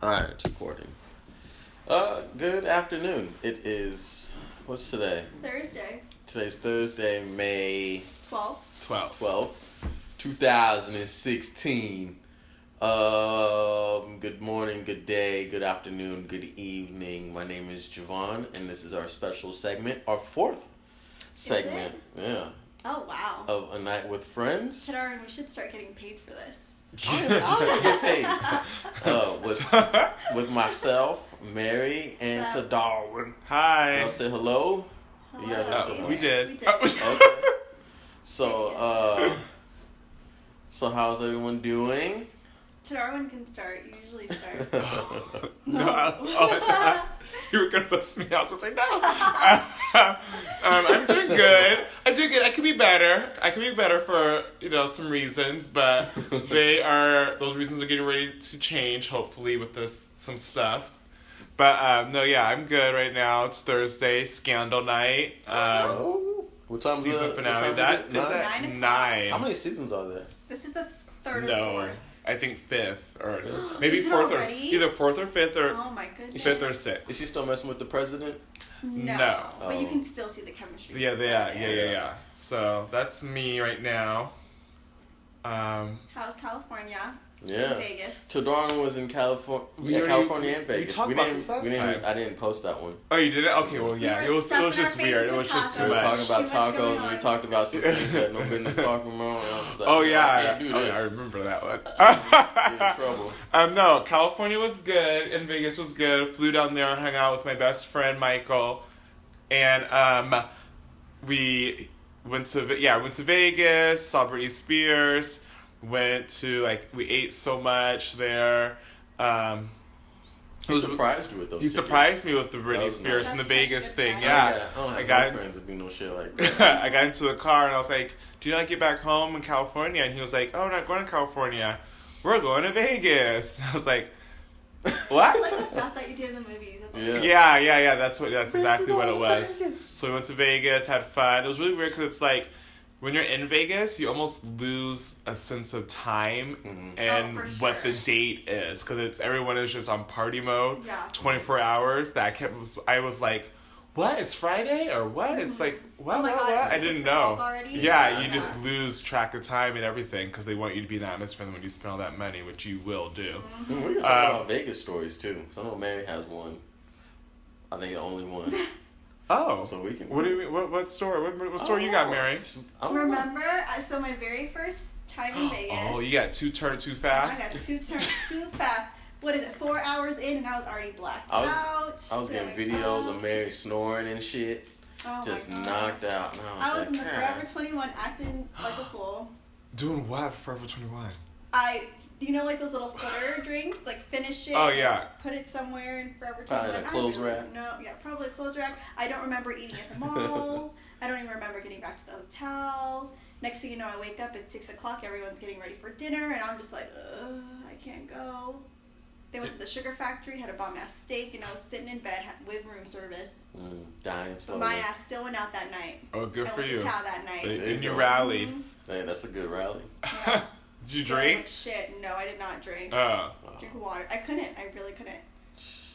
Alright, it's recording. Good afternoon. It is, what's today? Thursday. Today's Thursday, May 12th. 2016. Good morning, good day, good afternoon, good evening. My name is Jovan, and this is our special segment, our fourth segment. Yeah. Oh, wow. Of A Night with Friends. Tadarwin, we should start getting paid for this. I'll get paid. With myself, Mary, and Tadarwin. Hi. Y'all say hello. Hello. You guys say hello? We did. We did. Okay. So how's everyone doing? Tadarwin can start. You usually start. No. You were going to bust me out. I was like, no. I'm doing good. I could be better. I could be better for, some reasons, but those reasons are getting ready to change, hopefully, with some stuff. But, I'm good right now. It's Thursday, Scandal Night. What time is it? Season finale. That Is at 9. How many seasons are there? This is the third or No. fourth. I think 5th, or maybe Is it 4th, or already? either 4th or 5th, or Oh my goodness. 5th or 6th. Is she still messing with the president? No. But you Oh. can still see the chemistry. Yeah. So that's me right now. How's California? Yeah. Vegas. Tadarwin was in California. California and Vegas. talked about this last time. I didn't post that one. Oh, you did it? Okay, well, yeah. We It were was stuffing just our weird. faces It was with just tacos. We too were much. talking about Too much going tacos, and we on. talked about some things that no business talking about. And I was like, Oh, I yeah. can't do this. I remember that one. Get in trouble. No, California was good, and Vegas was good. Flew down there and hung out with my best friend, Michael. And we went to Vegas, saw Britney Spears. We ate so much there. He surprised you with those. He tickets. surprised me with the Britney was Spears nice. and the That's such a Vegas good thing. vibe. Yeah. I don't have got no friends that do no shit like that. I got into the car and I was like, "Do you not get back home in California?" And he was like, "Oh, we're not going to California. We're going to Vegas." I was like, "What?" Like the stuff that you did in the movies. That's Yeah. That's exactly what it was. So we went to Vegas, had fun. It was really weird because it's like, when you're in Vegas, you almost lose a sense of time and Oh, for what the sure. date is, because everyone is just on party mode, Yeah. 24 hours. I was like, what? It's Friday or what? It's like what? Oh my what? God, What? it's I didn't 6 know. o'clock already? Yeah, you Yeah. just lose track of time and everything because they want you to be in the atmosphere when you spend all that money, which you will do. We can talk about Vegas stories too. So I know Mary has one. I think the only one. Oh, So we can. What do you mean? What story? What story you got, Mary? I don't know. Remember, so my very first time in Vegas. Oh, you got too fast. I got two turns too fast. What is it? 4 hours in, and I was already blacked out. I was getting videos of Mary snoring and shit. Oh Just my God. knocked out. And I was like, in the "God." Forever 21 acting like a fool. Doing what? Forever 21. Like those little footer drinks, like finish it. Oh, yeah. Put it somewhere in Forever 21. Probably in a I don't clothes really rack. know. Yeah, probably a clothes rack. I don't remember eating at the mall. I don't even remember getting back to the hotel. Next thing you know, I wake up at 6 o'clock. Everyone's getting ready for dinner, and I'm just like, I can't go. They went to the sugar factory, had a bomb ass steak, and I was sitting in bed with room service. Dying But slowly. my ass still went out that night. Oh, good I for went you. to Tao that night. And you rallied. Hey, that's a good rally. Yeah. Did you Yeah, drink? like shit. No, I did not drink. Drink water. I couldn't. I really couldn't.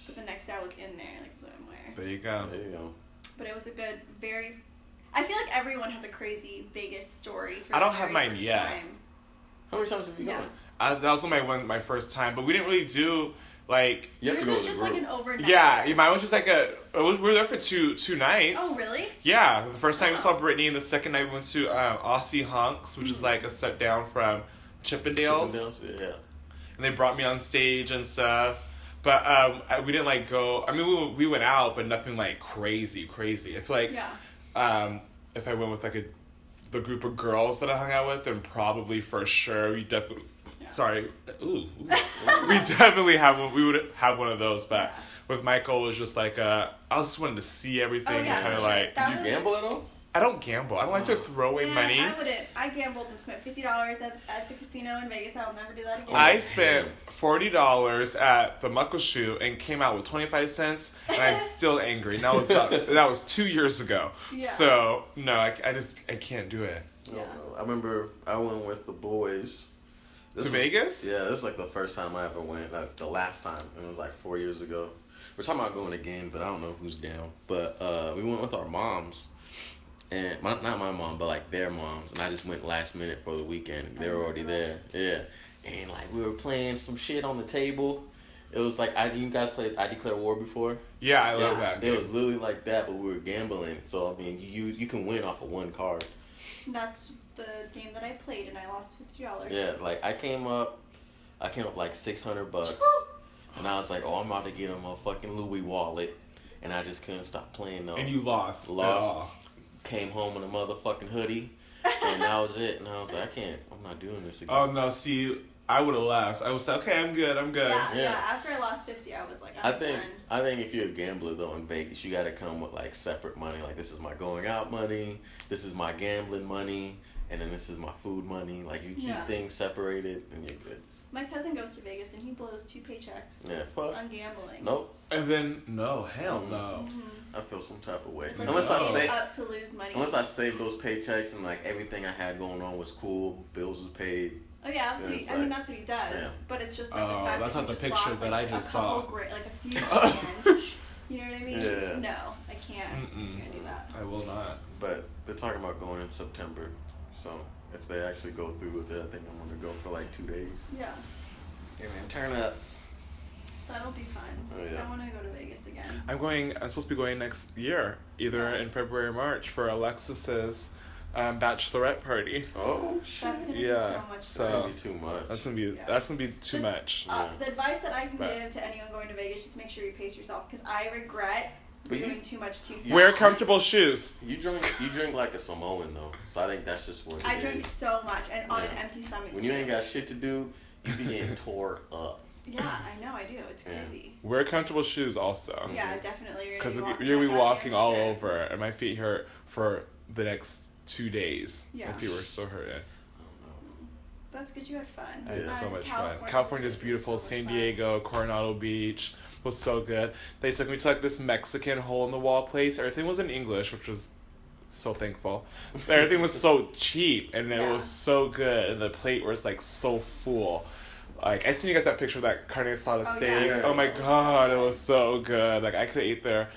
But the next day I was in there, like swimwear. There you go. There you go. But it was a good, very. I feel like everyone has a crazy Vegas story. For I don't the have very mine first yet. time. How many times have you Yeah. gone? That was my first time, but we didn't really do like. You have Yours to go was with just a like group. an overnight. Yeah, mine was just like we were there for two nights. Oh really? Yeah, the first time we saw Britney, and the second night we went to Aussie Hunks, which is like a step down from Chippendales. Yeah. And they brought me on stage and stuff. But we didn't go. I mean, we went out, but nothing like crazy. I feel like Yeah. if I went with the group of girls that I hung out with, then probably for sure we definitely. Yeah. Sorry, ooh. We definitely have one. We would have one of those, but Yeah. with Michael it was just like I just wanted to see everything Oh, yeah, and kind of for sure. like. That Did you was- gamble at all? I don't gamble. I don't like to throw away Yeah, money. I wouldn't. I gambled and spent $50 at the casino in Vegas. I'll never do that again. I spent $40 at the Muckleshoot and came out with 25 cents, and I'm still angry. And that was 2 years ago. Yeah. So no, I can't do it. Yeah. I remember I went with the boys To Vegas? Yeah, this is like the first time I ever went. Like the last time, and it was like 4 years ago. We're talking about going again, but I don't know who's down. But we went with our moms, and not my mom, but like their moms. And I just went last minute for the weekend. They were already there. Yeah, and like we were playing some shit on the table. It was like you guys played I Declare War before? Yeah, I love that. It was literally like that, but we were gambling. So I mean, you can win off of one card. That's the game that I played, and I lost $50. Yeah, like I came up like $600, and I was like, oh, I'm about to get him a fucking Louis wallet, and I just couldn't stop playing though. And you lost. Came home in a motherfucking hoodie, and that was it. And I was like, I'm not doing this again. Oh no, see, I would have left. I was like, okay, I'm good. Yeah. After I lost 50, I was like, I'm done. I think if you're a gambler though in Vegas, you got to come with like separate money. Like this is my going out money, this is my gambling money, and then this is my food money. Like you keep things separated, and you're good. My cousin goes to Vegas and he blows 2 paychecks on gambling. Nope. And then hell no. Mm-hmm. I feel some type of way. It's like Unless I up to lose money. Unless I saved those paychecks and like everything I had going on was cool, bills was paid. Oh yeah, that's what he, I mean that's what he does. Yeah. But it's just like the fact that's that not the just picture lost, that like, I just a saw. like a few grand. You know what I mean? Yeah. Just, no, I can't. I can't do that. I will not. But they're talking about going in September, so if they actually go through with it, I think I'm gonna go for like 2 days. Yeah. And then turn up. That'll be fun. Oh, yeah. I want to go to Vegas again. I'm supposed to be going next year, either in February or March, for Alexis's bachelorette party. Oh shit! That's gonna be so much fun. That's gonna be too much. That's gonna be too much. The advice that I can give to anyone going to Vegas: just make sure you pace yourself, because I regret doing too much too fast. Wear comfortable shoes. You drink like a Samoan though, so I think that's just what it is. I drink so much, and on an empty stomach. When you ain't got shit to do, you be getting tore up. Yeah, I know, I do. It's crazy. Wear comfortable shoes also. Yeah, definitely. Because you're gonna be walking all over, and my feet hurt for the next 2 days. Yeah. My feet were so hurting. That's good. You had fun. I had so much fun. California's beautiful. So San Diego, Coronado Beach was so good. They took me to like this Mexican hole in the wall place. Everything was in English, which was so thankful. Everything was so cheap, and it was so good. And the plate was like so full. Like, I seen you guys that picture of that carne asada steak. Yeah. Oh my god, it was so good. Like, I could eat there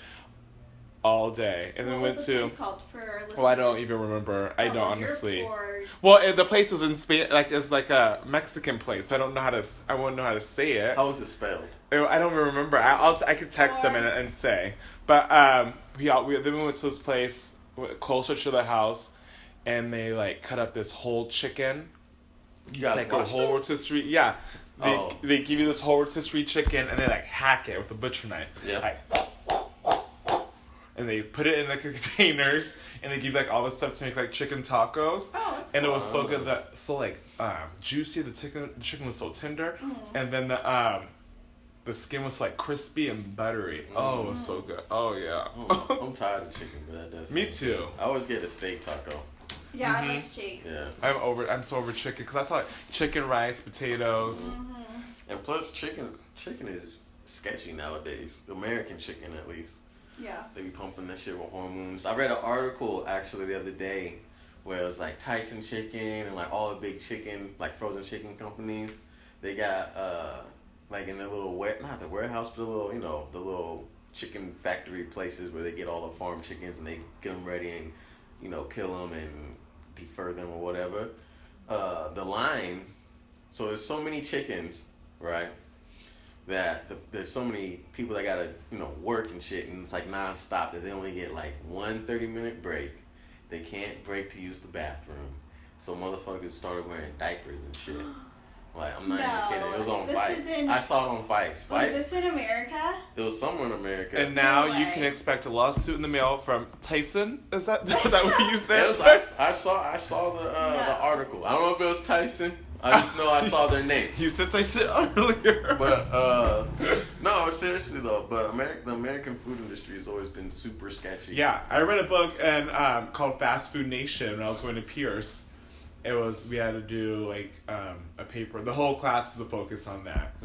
all day. And then went to... What was the place called for our listeners? Well, I don't even remember. I don't, honestly. You're poor. Well, the place was in Spain. Like, it's like a Mexican place. So I don't know how to... I wouldn't know how to say it. How was it spelled? I don't remember. I could text them and say. But then we went to this place closer to the house, and they like cut up this whole chicken. You guys like a whole rotisserie. Yeah. They give you this whole rotisserie chicken, and they like hack it with a butcher knife. Yeah. Like, and they put it in like containers, and they give you like all this stuff to make like chicken tacos. Oh, that's and cool. It was so good that juicy. The chicken was so tender, and then the skin was like crispy and buttery. Oh, it was so good. Oh yeah. I'm tired of chicken, but that does. Me too. I always get a steak taco. Yeah, I like steak. Yeah. I'm so over chicken, because that's like chicken, rice, potatoes. And plus, chicken is sketchy nowadays. American chicken, at least. Yeah. They be pumping that shit with hormones. I read an article actually the other day where it was like Tyson Chicken and like all the big chicken, like frozen chicken companies. They got like in their little not the warehouse, but the little chicken factory places where they get all the farm chickens and they get them ready and kill them and defer them or whatever. The line, so there's so many chickens, right? That there's so many people that gotta work and shit, and it's like nonstop that they only get like 1 30-minute break. They can't break to use the bathroom, so motherfuckers started wearing diapers and shit. Like, I'm not even kidding. It was on Vice. I saw it on Vice. Was this in America? It was somewhere in America. And now you can expect a lawsuit in the mail from Tyson. Is that what you said? I saw the article. I don't know if it was Tyson. I just know I saw their name. You said Tyson earlier. But no, seriously though. But the American food industry has always been super sketchy. Yeah, I read a book called Fast Food Nation when I was going to Pierce. We had to do like a paper. The whole class was a focus on that.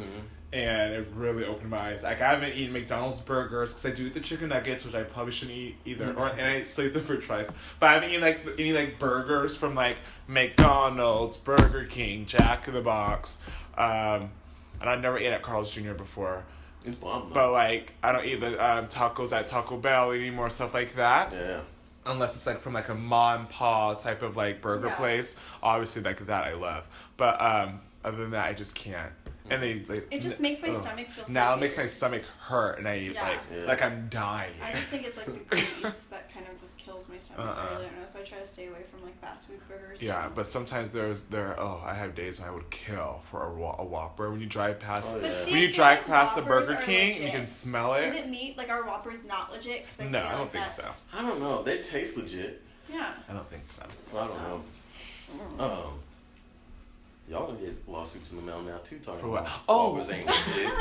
And it really opened my eyes. Like, I haven't eaten McDonald's burgers because I do eat the chicken nuggets, which I probably shouldn't eat either. And I save them for fries. But I haven't eaten any burgers from McDonald's, Burger King, Jack in the Box. And I never ate at Carl's Jr. before. It's bomb, though. But I don't eat the tacos at Taco Bell anymore, stuff like that. Yeah. Unless it's from a ma and pa type of burger place. Obviously that I love. But other than that, I just can't. And it just makes my stomach feel so now weird. it makes my stomach hurt, and I like I'm dying. I just think it's the grease that kind of just kills my stomach. I really don't know, so I try to stay away from fast food burgers. Yeah, but sometimes I have days when I would kill for a Whopper when you drive past. The Burger King, and you can smell it. Is it meat? Are Whoppers not legit? No, I don't think so. I don't know. They taste legit. Yeah. I don't think so. Well, I don't know. Y'all gonna get lawsuits in the mail now too, talking about Whoppers ain't legit.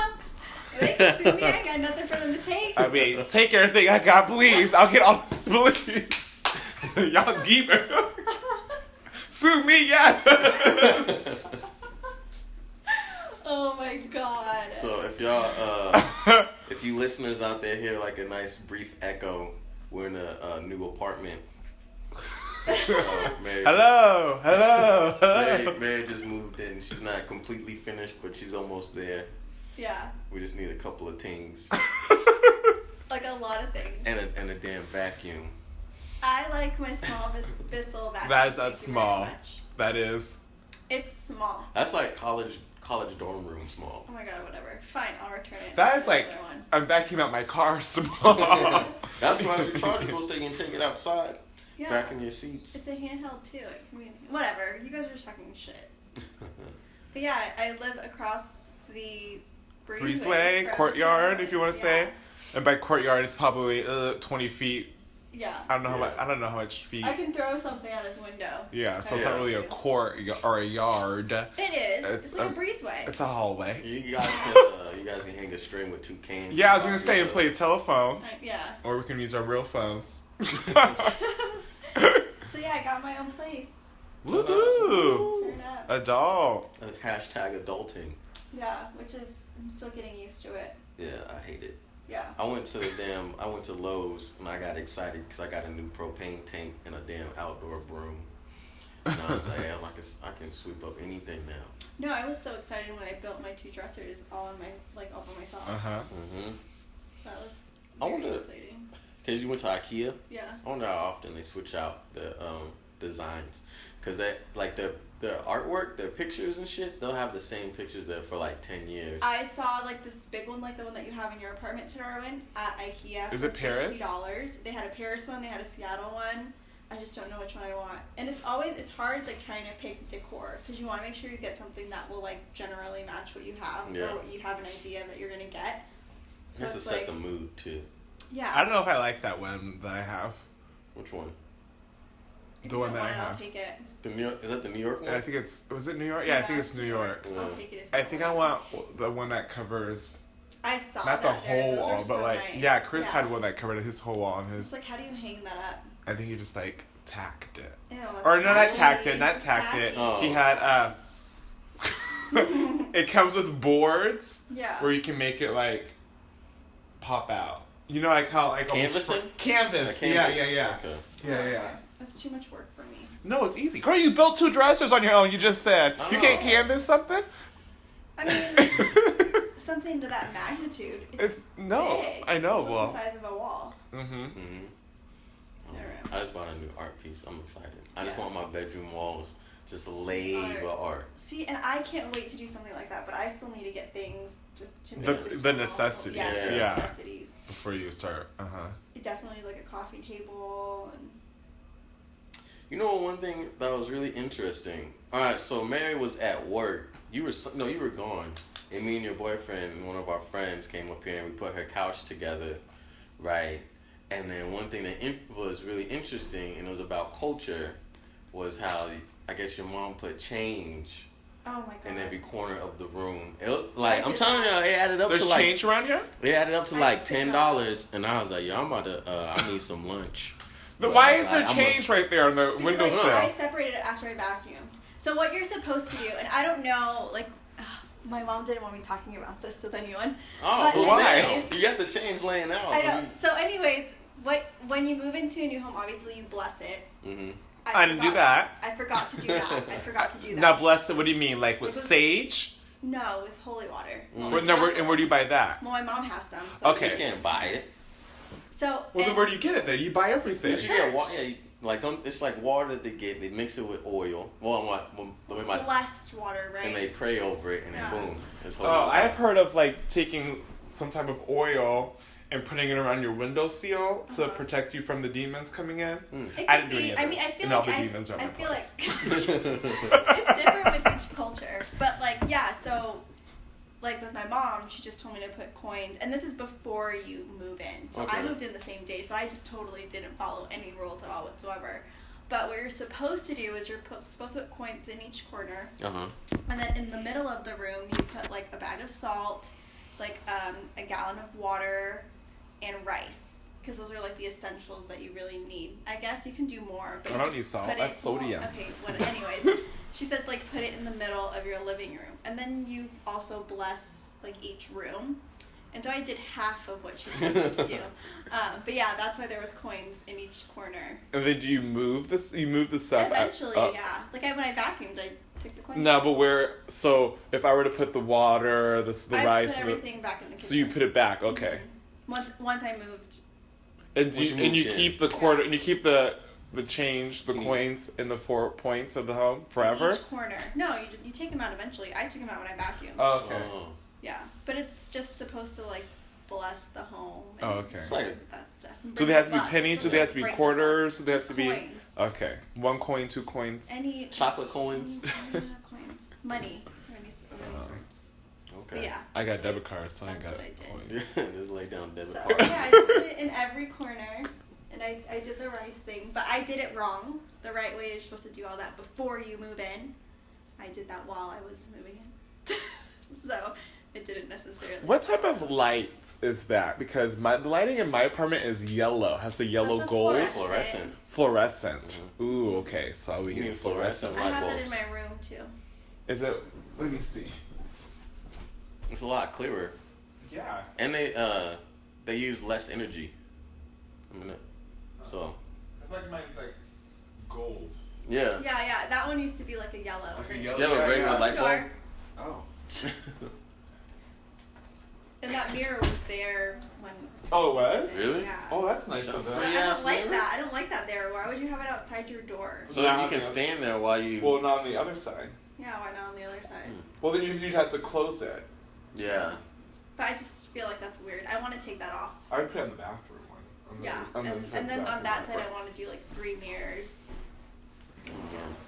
They can sue me. I got nothing for them to take. I mean, take everything I got, please. I'll get all this, please. Y'all keep it. Sue me, yeah. Oh my god. So if y'all, if you listeners out there hear a nice brief echo, we're in a new apartment. Hello. Mary just moved in. She's not completely finished, but she's almost there. Yeah. We just need a couple of things. A lot of things. And a damn vacuum. I like my small Bissell vacuum. That is not small. That is. It's small. That's college dorm room small. Oh my god, whatever. Fine, I'll return it. That is I'm vacuuming out my car small. That's why it's rechargeable, so you can take it outside. Yeah. Back in your seats. It's a handheld too. It can be whatever. You guys are just talking shit. But yeah, I live across the breezeway courtyard, if you want to say. And by courtyard, it's probably 20 feet. Yeah. I don't know how much feet. I can throw something out his window. Yeah, so it's not really a court or a yard. It is. It's like a breezeway. It's a hallway. You guys can hang a string with two cans. Yeah, I was gonna say and play a telephone. Yeah. Or we can use our real phones. So yeah, I got my own place. Woohoo! Turn up. Adult. Hashtag adulting. Yeah, which is I'm still getting used to it. Yeah, I hate it. Yeah. I went to Lowe's and I got excited because I got a new propane tank and a damn outdoor broom. And I was like, I can sweep up anything now. No, I was so excited when I built my 2 dressers all on my all by myself. That was very exciting. Because you went to IKEA? Yeah. I wonder how often they switch out the designs. Because the artwork, their pictures and shit, they'll have the same pictures there for 10 years. I saw this big one, the one that you have in your apartment, Tadarwin, at IKEA. Is it Paris? $50. They had a Paris one, they had a Seattle one. I just don't know which one I want. And it's hard trying to pick decor because you want to make sure you get something that will generally match what you have or what you have an idea that you're going to get. So it has to set the mood too. Yeah. I don't know if I like that one that I have. Which one? If the you one don't that want I it, have. I'll take it. Is that the New York one? I think was it New York? Yeah, I think it's New York. I'll take it if you I think I want the one that covers. I saw not that the whole Those wall, are so but nice. yeah, Chris had one that covered his whole wall on his. It's how do you hang that up? I think he just tacked it. Ew, Or no, not tacked it. Oh. He had it comes with boards. Yeah. Where you can make it pop out. You know, how canvassing? Canvas. Yeah. Okay. Yeah. That's too much work for me. No, it's easy. Girl, you built 2 dressers on your own. You just said you can't canvas something. I mean, something to that magnitude. It's big. I know. It's the size of a wall. I just bought a new art piece. I'm excited. I just want my bedroom walls just laid with art. See, and I can't wait to do something like that, but I still need to get things just to make the necessities. Yeah, necessities. Before you start. Definitely a coffee table and. You know one thing that was really interesting. All right, so Mary was at work. You were gone, and me and your boyfriend and one of our friends came up here and we put her couch together, right? And then one thing that was really interesting and it was about culture was how I guess your mom put change. Oh my god. In every corner of the room. It was, I'm telling you, it added up There's to There's change around here? It added up to $10, and I was like, yo, I'm about to. I need some lunch. But why is there change right there on the windowsill? I separated it after I vacuumed. So what you're supposed to do, and I don't know, My mom didn't want me talking about this with anyone. Oh, But why? anyways- You got to change laying out. I know. So anyways, when you move into a new home, obviously you bless it. Mm-hmm. I didn't do that. I forgot to do that. Now, bless it. What do you mean? Like with sage? No, with holy water. Mm. And where do you buy that? Well, my mom has some. So Okay. You just can't buy it. So. Well, then where do you get it then? You buy everything. You get water. Yeah, like it's like water that they get. They mix it with oil. Well, It's blessed water, right? and they pray over it, and then boom, it's holy. Oh, water. I've heard of like taking some type of oil and putting it around your windowsill to protect you from the demons coming in. I didn't do any of this. I mean, I feel and all like the demons are I my feel place. like it's different with each culture, but like yeah, so like with my mom, she just told me to put coins, and this is before you move in. So I Okay. moved in the same day, so I just totally didn't follow any rules at all whatsoever. But what you're supposed to do is you're supposed to put coins in each corner, and then in the middle of the room you put like a bag of salt, like a gallon of water, and rice, because those are like the essentials that you really need. I guess you can do more, but I you don't just need salt. put That's sodium. Okay, anyways, she said like put it in the middle of your living room, and then you also bless like each room. And so I did half of what she told me to do. But yeah, that's why there was coins in each corner. And then do you move this? You move the stuff. Eventually, yeah. Like when I vacuumed, I took the coins. No, out. but where? So if I were to put the water, the I rice, put and everything back in the kitchen. so you put it back. Okay. Once I moved. And Once you you move in. keep the quarter, and you keep the change, the Can you- coins in the 4 points of the home forever. Each corner. No, you take them out eventually. I took them out when I vacuumed. Oh, okay. Oh. Yeah, but it's just supposed to like bless the home. Oh, okay. It's like- that stuff. Do they have to be Bring the pennies? luck. Do they have to be Bring the quarters? Do luck. they have Just to be? coins. Okay. 1 coin, 2 coins. Any Chocolate coins? Coins. Money. Of any sorts. But Okay. yeah. I got that's debit what- cards, so I ain't that's got what I did. coins. Just lay down debit So card. yeah, I just did it in every corner, and I did the rice thing, but I did it wrong. The right way is supposed to do all that before you move in. I did that while I was moving in, so it didn't necessarily. What type of light is that? Because the lighting in my apartment is yellow. Has a yellow That's a gold. fluorescent. Fluorescent. Ooh, okay. So we You get need fluorescent. fluorescent I light have that bulbs. in my room too. Is it? Let me see. It's a lot clearer, Yeah. and they use less energy. I mean, so I feel like mine's like gold. yeah. Yeah, that one used to be like a yellow. Like a Then yellow- You have a Yeah, regular yeah. light Close the bulb? door. Oh. And that mirror was there when. Oh, it was? Really? Yeah. Oh, that's nice So of free. them. I Yes, don't like mirror? that. I don't like that there. Why would you have it outside your door? So Nah, you can yeah. stand there while you. Well, not on the other side. Yeah, why not on the other side? Well, then you'd have to close it. Yeah. But I just feel like that's weird. I want to take that off. I would put it in the bathroom one. On the- Yeah, on the and side of then the on that bathroom. side I want to do like 3 mirrors. Oh,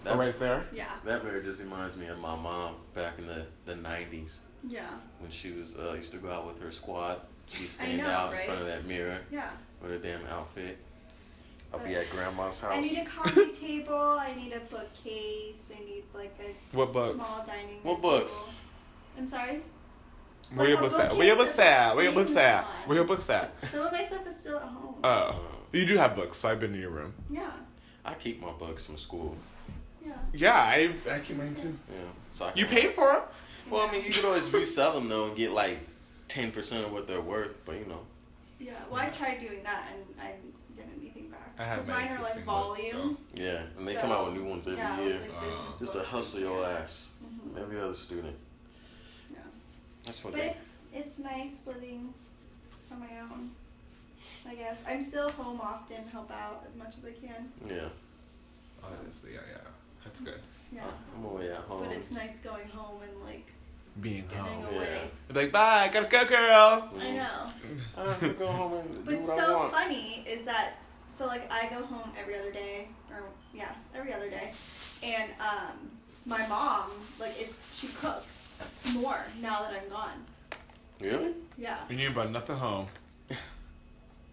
That, right there? Yeah, that mirror just reminds me of my mom back in the 90s yeah, when she was used to go out with her squad. She'd stand know, out right? in front of that mirror yeah. with her damn outfit. I'll be But at grandma's house. I need a coffee table. I need a bookcase. I need like a What books? small dining room What books? table. I'm sorry? Where your Like, a books at? bookcase Where your is books at? Where your the books same at? one. Where your books at? Some of my stuff is still at home. Oh. You do have books, so I've been in your room. Yeah, I keep my books from school. yeah. Yeah, I keep mine too. Yeah. So I can, You paid for them? Well, I mean, you could always resell them though and get like 10% of what they're worth, but you know. Yeah, well, I tried doing that and I didn't get anything back. I have 'Cause mine my are like existing books, so- volumes. Yeah, and they So, come out with new ones every yeah, year. like business Just to books. hustle your ass. Mhm. Every other student. Yeah. That's what But they. it's nice living on my own. I guess I'm still home often, help out as much as I can. Yeah. Honestly, yeah. That's good. Yeah. I'm away at home. But it's nice going home and like Being getting home. away. You're like, bye, gotta go, girl. I know. I have to go home and do But what I so want. funny is that so like I go home every other day every other day, and my mom like she cooks more now that I'm gone. Really? Yeah. And you brought nothing home.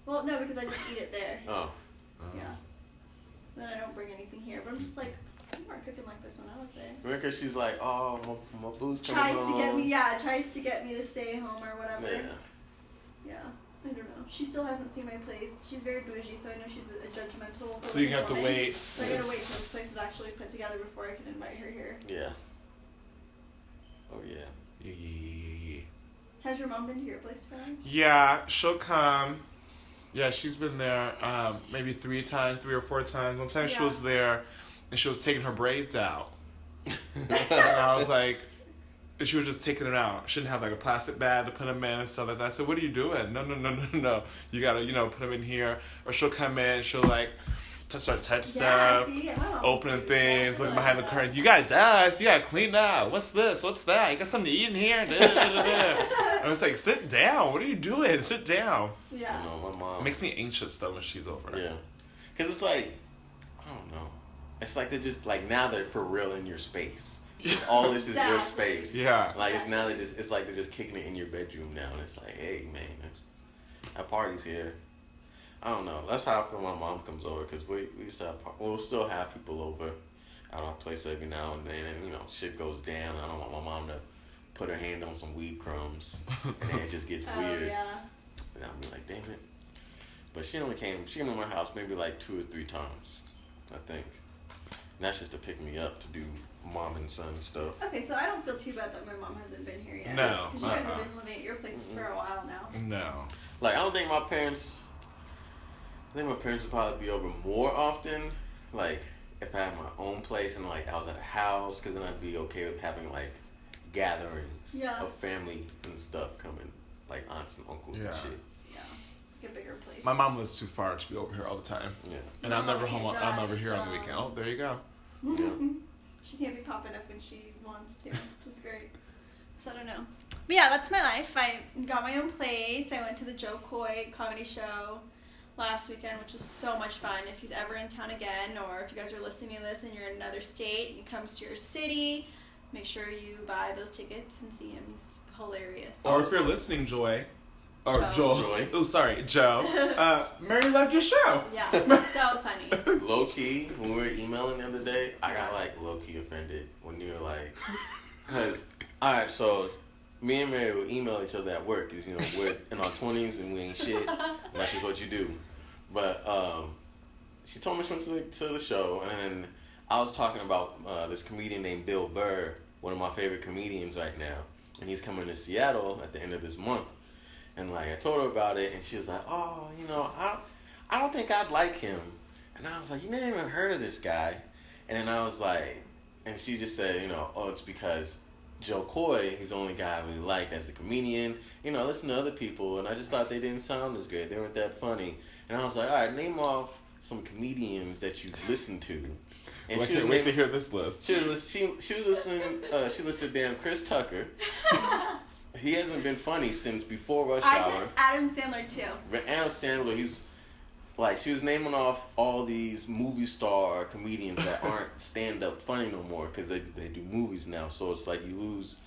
Well, no, because I just eat it there. Oh. Yeah. Then I don't bring anything here. But I'm just like, you weren't cooking like this when I was there. Because she's like, oh, my boo's coming Tries home. to get me to stay home or whatever. Yeah. Yeah. I don't know. She still hasn't seen my place. She's very bougie, so I know she's a judgmental. So you have to woman. wait. So I gotta wait till this place is actually put together before I can invite her here. Yeah. Oh, yeah. Yeah. Has your mom been to your place for long? Yeah, she'll come. Yeah, she's been there maybe 3 or 4 times. One time she was there and she was taking her braids out. And I was like, she was just taking them out. She didn't have like a plastic bag to put them in and stuff like that. I said, what are you doing? No. You gotta, put them in here. Or she'll come in, she'll like start touch stuff, opening things, looking behind the curtain. You got dust, you gotta clean up. What's this? What's that? You got something to eat in here? I was like, sit down. What are you doing? Sit down. Yeah. My mom. It makes me anxious though when she's over. Yeah. Because it's like, I don't know. It's like they're just, like, now they're for real in your space. All this is your space. Yeah. Like, it's now it's like they're just kicking it in your bedroom now. And it's like, hey, man, that party's here. I don't know. That's how I feel when my mom comes over, because we used to have, we'll still have people over at our place every now and then, and shit goes down. I don't want my mom to put her hand on some weed crumbs, and then it just gets weird. Yeah. And I'll be like, damn it. But she came to my house maybe like 2 or 3 times, I think. And that's just to pick me up to do mom and son stuff. Okay, so I don't feel too bad that my mom hasn't been here yet. No. Because you guys have been living at your places for a while now. No. Like, I think my parents would probably be over more often, like, if I had my own place and, like, I was at a house, because then I'd be okay with having, like, gatherings of family and stuff coming, like aunts and uncles and shit. Yeah, like a bigger place. My mom lives too far to be over here all the time. Yeah. And I'm never home. I'm never here on the weekend. Oh, there you go. Yeah. She can't be popping up when she wants to, which is great. So I don't know. But yeah, that's my life. I got my own place. I went to the Joe Coy comedy show last weekend, which was so much fun. If he's ever in town again, or if you guys are listening to this and you're in another state and he comes to your city, make sure you buy those tickets and see him. He's hilarious. Or if you're listening, Joy. Or Joy. Oh, sorry, Joe. Mary loved your show. Yeah, it's so funny. Low key, when we were emailing the other day, I got like low key offended when you were like, because, alright, so me and Mary would email each other at work because, we're in our 20s and we ain't shit. That's just what you do. But she told me she went to the show, and then I was talking about this comedian named Bill Burr, one of my favorite comedians right now. And he's coming to Seattle at the end of this month. And, like, I told her about it, and she was like, oh, I don't think I'd like him. And I was like, you never even heard of this guy. And then I was like, and she just said, oh, it's because Joe Coy, he's the only guy I really liked as a comedian. I listen to other people, and I just thought they didn't sound as great. They weren't that funny. And I was like, all right, name off some comedians that you listen to. And well, I can't wait to hear this list. She was listening, she listed damn Chris Tucker. He hasn't been funny since before Rush Hour. I said Adam Sandler, too. But Adam Sandler, he's, like, she was naming off all these movie star comedians that aren't stand-up funny no more because they do movies now. So it's like you lose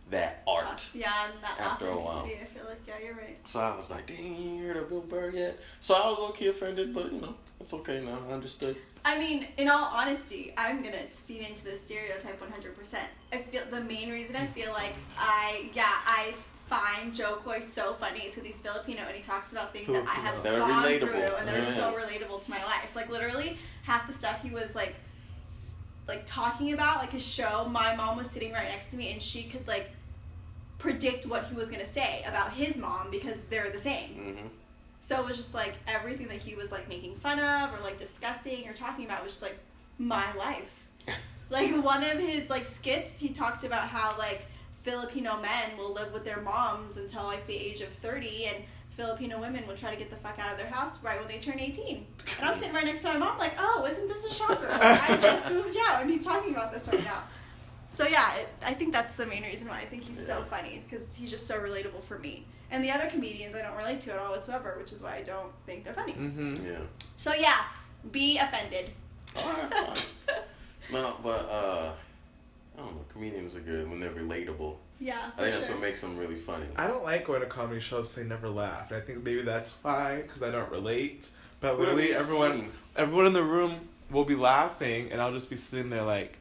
that art yeah, and that after a while. I feel like, yeah, you're right. So I was like, dang, you heard of Bill Burr yet? So I was okay offended, but, it's okay now. I understood. I mean, in all honesty, I'm going to feed into this stereotype 100%. I feel the main reason I feel like I find Joe Coy so funny is because he's Filipino and he talks about things that I have gone through and that are so relatable to my life. Like, literally, half the stuff he was, like talking about, like his show, my mom was sitting right next to me and she could, like, predict what he was going to say about his mom because they're the same. Mm-hmm. So it was just, like, everything that he was, like, making fun of or, like, discussing or talking about was just, like, my life. Like, one of his, like, skits, he talked about how, like, Filipino men will live with their moms until, like, the age of 30, and Filipino women will try to get the fuck out of their house right when they turn 18. And I'm sitting right next to my mom, like, oh, isn't this a shocker? Like, I just moved out, and he's talking about this right now. So, yeah, I think that's the main reason why I think he's so funny, because he's just so relatable for me. And the other comedians I don't relate to at all whatsoever, which is why I don't think they're funny. Mm-hmm. Yeah. So, yeah, be offended. All right, fine. No, but, I don't know, comedians are good when they're relatable. Yeah, I think that's what makes them really funny. I don't like going to comedy shows they never laugh. And I think maybe that's why, because I don't relate. But literally everyone in the room will be laughing, and I'll just be sitting there like...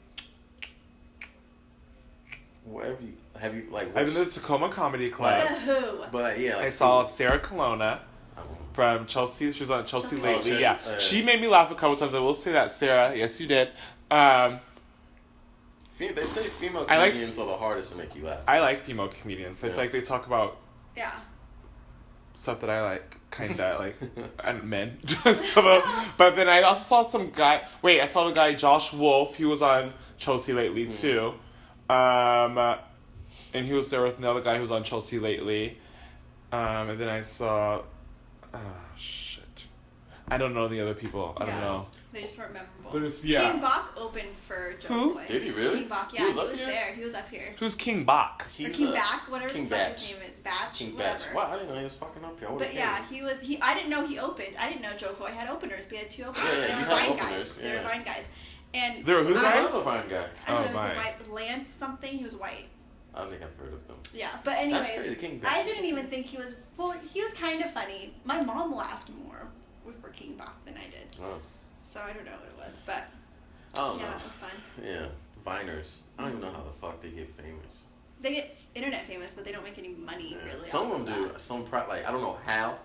Wherever you... Have you, like... I've been to the Tacoma Comedy Club. Who? But, yeah, like... I saw Sarah Colonna from Chelsea. She was on Chelsea lately. Oh, yeah. She made me laugh a couple times. I will say that, Sarah. Yes, you did. They say female I like- comedians are the hardest to make you laugh. I like female comedians. I feel like they talk about Yeah. stuff that I like, kinda like, and men. But then I also saw some guy. Wait, I saw the guy Josh Wolf. He was on Chelsea lately too, and he was there with another guy who was on Chelsea lately, and then I saw, shit, I don't know the other people. I don't know. They just weren't memorable. Yeah. King Bach opened for Joe Who? Boy. Did he really? King Bach, yeah, He he was was up here? there. He was up here. Who's King Bach? Or King Bach, whatever King the fuck Batch. his name is. Batch? King whatever. Batch. Wow, I didn't know he was fucking up here. But yeah, he was. I didn't know he opened. I didn't know Joe Coy had openers. We had 2 openers. Yeah, they you were had Vine openers, guys. They were yeah. Vine guys. And They were who Who's guys? another fine guy? I don't Oh, know if Vine. it's white Lance something. He was white. I don't think I've heard of them. Yeah, but anyways, That's crazy. King Batch. I didn't even think he was. Well, he was kind of funny. My mom laughed more for King Bach than I did. Oh. So I don't know what it was, but I don't yeah, know. that was fun. Yeah, Viners. I don't even know how the fuck they get famous. They get internet famous, but they don't make any money Yeah. really. Some off of them that. do. Some like I don't know how.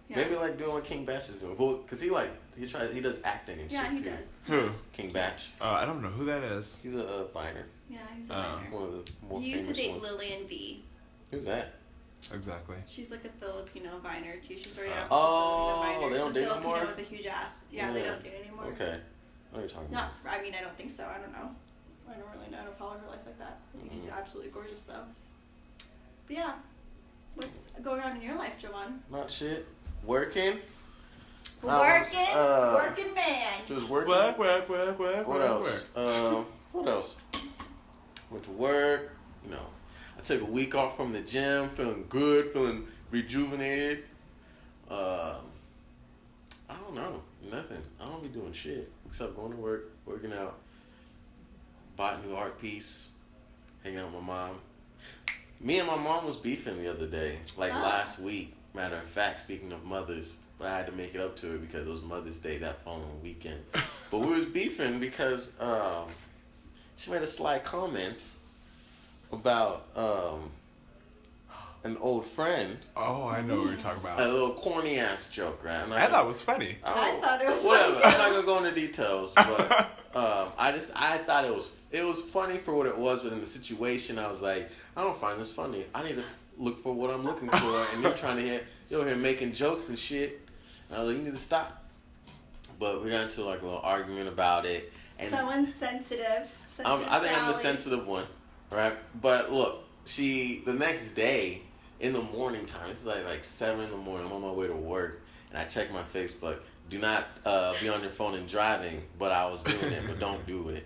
Yeah. Maybe like doing what King Batch is doing. Well, cause he does acting and Yeah, shit he too. does. Who? King Batch. I don't know who that is. He's a Viner. Yeah, he's a Oh. minor. One of the more He famous used to date ones. Lillian V. Who's that? Exactly. She's like a Filipino viner too. She's already out. Oh, Filipino they don't She's a date no Filipino more? with a huge ass. Yeah, they don't date anymore. Okay. I know what you're talking Not. about. I mean, I don't think so. I don't know. I don't really know. I don't follow her life like that. I think she's absolutely gorgeous though. But yeah, what's going on in your life, Jovan? Not shit. Working. Working man. Just working. Work. What else? What else? Went to work. You know, I took a week off from the gym, feeling good, feeling rejuvenated. I don't know, nothing. I don't be doing shit except going to work, working out. Bought a new art piece, hanging out with my mom. Me and my mom was beefing the other day, like last week. Matter of fact, speaking of mothers, but I had to make it up to her because it was Mother's Day that following weekend. But we was beefing because she made a sly comment about an old friend. Oh, I know what you're talking A about. little corny ass joke, right? I thought it was funny. I thought it was whatever. funny, too. I'm not gonna go into details, but I thought it was funny for what it was, but in the situation, I was like, I don't find this funny. I need to look for what I'm looking for, and you're here making jokes and shit. And I was like, you need to stop. But we got into like a little argument about it, and Someone's sensitive. I think I'm the Sally. sensitive one, right? But look, the next day in the morning time, it's like 7 in the morning. I'm on my way to work, and I check my Facebook. Do not be on your phone and driving, but I was doing it, but don't do it.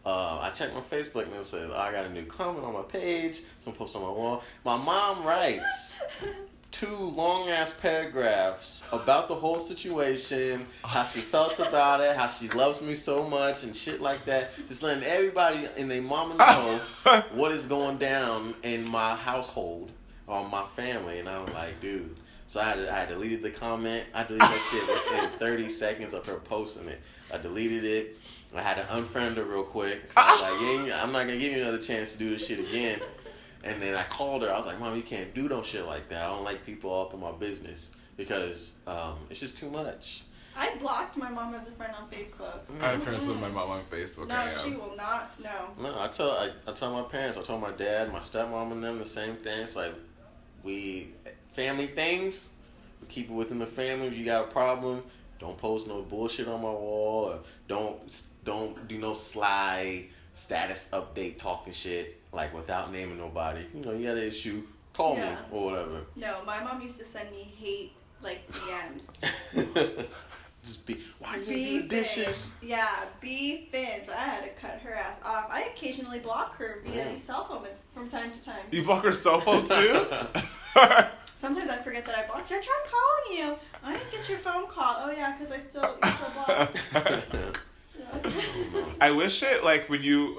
I checked my Facebook and it says, I got a new comment on my page, some post on my wall. My mom writes 2 long-ass paragraphs about the whole situation, how she felt about it, how she loves me so much, and shit like that. Just letting everybody and their mama know what is going down in my household or my family. And I'm like, dude. So I deleted the comment. I deleted that shit within 30 seconds of her posting it. I deleted it. I had to unfriend her real quick. So I was like, yeah, I'm not going to give you another chance to do this shit again. And then I called her. I was like, Mom, you can't do no shit like that. I don't like people all up in my business because it's just too much. I blocked my mom as a friend on Facebook. I'm friends with my mom on Facebook. No, she will not. No. No, I tell my parents. I told my dad, my stepmom, and them the same thing. It's like family things. We keep it within the family. If you got a problem, don't post no bullshit on my wall, or don't do no sly status update talking shit like without naming nobody. You know, you got an issue, call me or whatever. No, my mom used to send me hate like DMs. Just why you do the dishes? Yeah, beefing. So I had to cut her ass off. I occasionally block her via cell phone from time to time. You block her cell phone too? Sometimes I forget that I blocked you. I tried calling you. I didn't get your phone call. Oh yeah, because you still blocked. I wish it like when you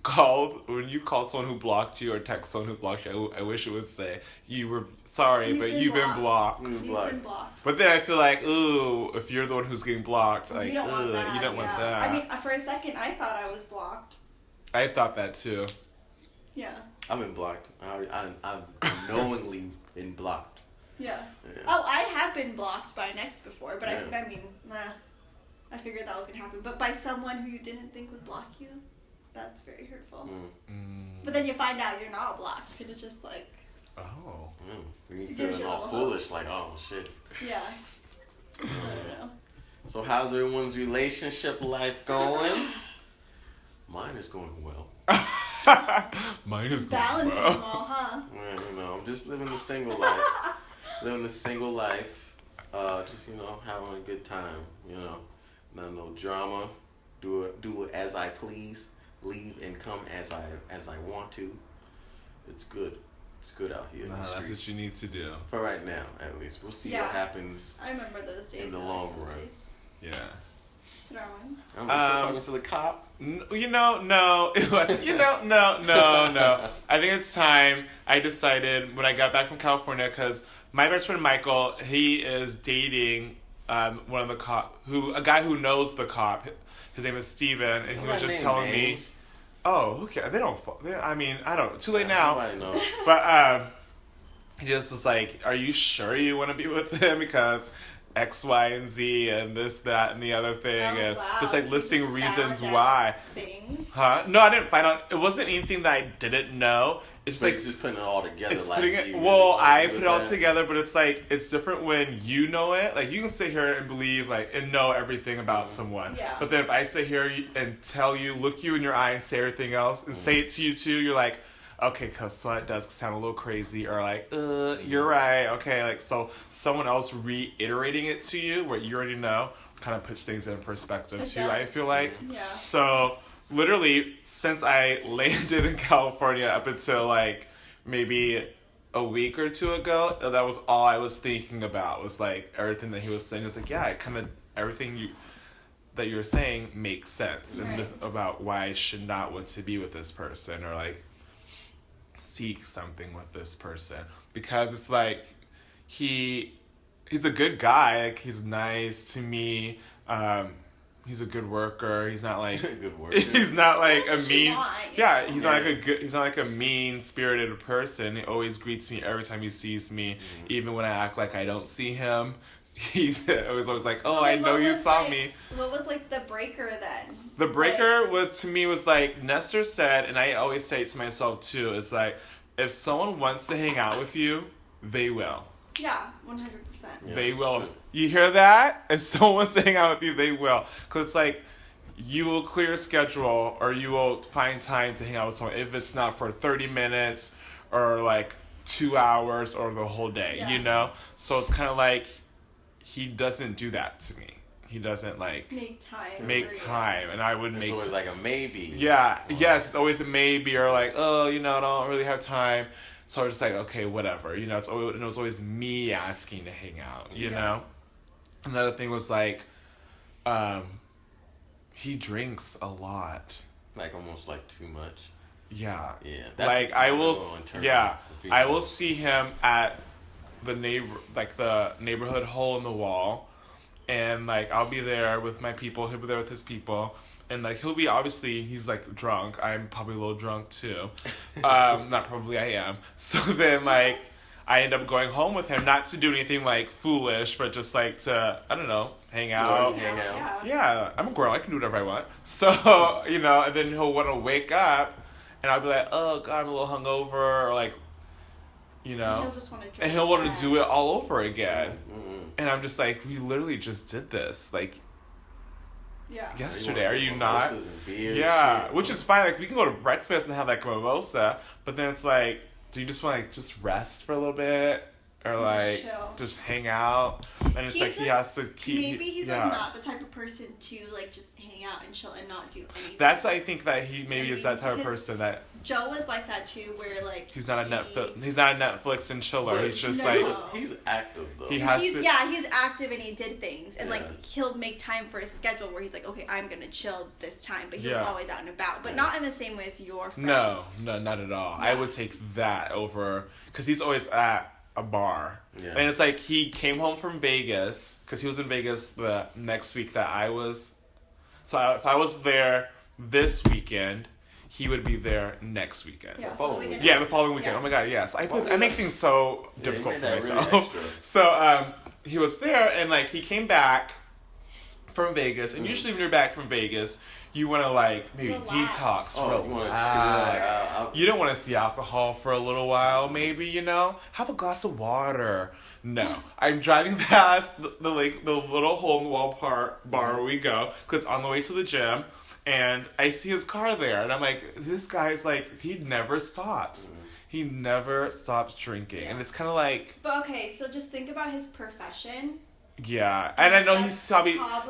called someone who blocked you or text someone who blocked you. I wish it would say you were sorry, but you've been blocked. You've been blocked. But then I feel like, ooh, if you're the one who's getting blocked, like, you don't want that. You don't want that. I mean, for a second, I thought I was blocked. I thought that too. Yeah. I've been blocked. I've knowingly been blocked. Yeah. Oh, I have been blocked by an ex before, but I mean, I figured that was gonna happen. But by someone who you didn't think would block you. That's very hurtful. Mm. But then you find out you're not blocked, and it's just like, Oh. You feeling all foolish, like, oh shit. yeah. So, I don't know. So how's everyone's relationship life going? Mine is going well. Mine is balancing going well. them all, huh? Man, I'm just living the single life. Living the single life. Just, having a good time, Not no drama. Do it as I please. Leave and come as I want to. It's good. It's good out here in the That's streets. what you need to do. For right now, at least. We'll see what happens. I remember those days. In the I long liked those run. days. Yeah. Tadarwin. I'm still talking to the cop. No. It was, no. I think it's time. I decided when I got back from California, because my best friend Michael, he is dating one of the a guy who knows the cop. His name is Steven, and he was just telling me. Oh, okay. They don't. I mean, I don't. Too late now. Nobody knows. But he just was like, "Are you sure you want to be with him? Because X, Y, and Z, and this, that, and the other thing, and just like So listing you just reasons found why." out things. Huh? No, I didn't find out. It wasn't anything that I didn't know. It's just But like it's just putting it all together. it's like, putting do it. you Well, really wanna I be put with it all that? together, but it's like it's different when you know it. Like you can sit here and believe and know everything about someone. Yeah. But then if I sit here and tell you, look you in your eye and say everything else and say it to you too, you're like, okay, cause so that does sound a little crazy, or like, you're right. Okay, like so someone else reiterating it to you, what you already know, kind of puts things in perspective too. I feel like. Yeah. So literally, since I landed in California up until like maybe a week or two ago, that was all I was thinking about. Was like everything that he was saying. It was like, yeah, it kind of everything that you're saying makes sense, Right. and about why I should not want to be with this person or like seek something with this person, because it's like he's a good guy. Like he's nice to me. He's a good worker. He's not like Good work. he's not like That's a what you mean. want, Yeah, know? he's not like a good. He's not like a mean spirited person. He always greets me every time he sees me, even when I act like I don't see him. He's always like, "Oh, I Like, know what you was, saw like- me." What was like the breaker then? The breaker was to me was like Nestor said, and I always say it to myself too. It's like if someone wants to hang out with you, they will. Yeah, 100%. Yeah, They will. shit. You hear that? If someone wants to hang out with you, they will. Because it's like, you will clear a schedule or you will find time to hang out with someone. If it's not for 30 minutes or like 2 hours or the whole day, Yeah. So it's kind of like, he doesn't do that to me. He doesn't like Make time. make for you. time. And I would It's make always like a maybe. Yeah, yes, it's always a maybe or like, I don't really have time. So I was just like, okay, whatever. It was always me asking to hang out, you know? Another thing was like, he drinks a lot. Like almost like too much. Yeah. Yeah. Like I will, I will see. see him at the neighborhood hole in the wall. And like I'll be there with my people, he'll be there with his people. And like he'll be he's like drunk. I'm probably a little drunk too. Not probably, I am. So then like I end up going home with him, not to do anything like foolish, but just like to, I don't know, hang out. Hang out. Yeah, I'm a girl, I can do whatever I want. So, and then he'll want to wake up and I'll be like, oh God, I'm a little hungover, or like, And he'll just want to drink. and he'll want to do it all over again. Mm-hmm. And I'm just like, we literally just did this. Like, Yeah. yesterday, are you not? Mimosas and beer, Yeah, shit. which is fine. Like we can go to breakfast and have like a mimosa, but then it's like, do you just want to like just rest for a little bit, or Just like chill. just hang out? And it's He's like he has to keep. Maybe he's like not the type of person to like just hang out and chill and not do anything. That's I think that he maybe is that type of Because person that Joe was like that too, where like he's not a Netflix and chiller. But He's just No. like He's active though. He has to. he's active and he did things, and Yeah. like he'll make time for his schedule where he's like, okay, I'm gonna chill this time, but he was Yeah. always out and about, but Yeah. not in the same way as your friend. No, not at all. I Yeah. would take that over because he's always at a bar. Yeah. And it's like he came home from Vegas because he was in Vegas the next week that I was. So if I was there this weekend, he would be there next weekend. Yeah, following weekend. Yeah, the following weekend. Yeah. Oh my God, yes. I Oh, yeah. make things so Yeah, you difficult made for that really myself. extra. So he was there and like he came back from Vegas, and usually when you're back from Vegas, you want to like maybe Relax. detox. Oh, you want to chill. You don't want to see alcohol for a little while, maybe, you know? Have a glass of water. No. I'm driving past the little hole-in-the-wall bar where we go, because it's on the way to the gym, and I see his car there, and I'm like, this guy's like, he never stops. He never stops drinking. Yeah. And it's kind of like... But okay, so just think about his profession. Yeah. And I know That's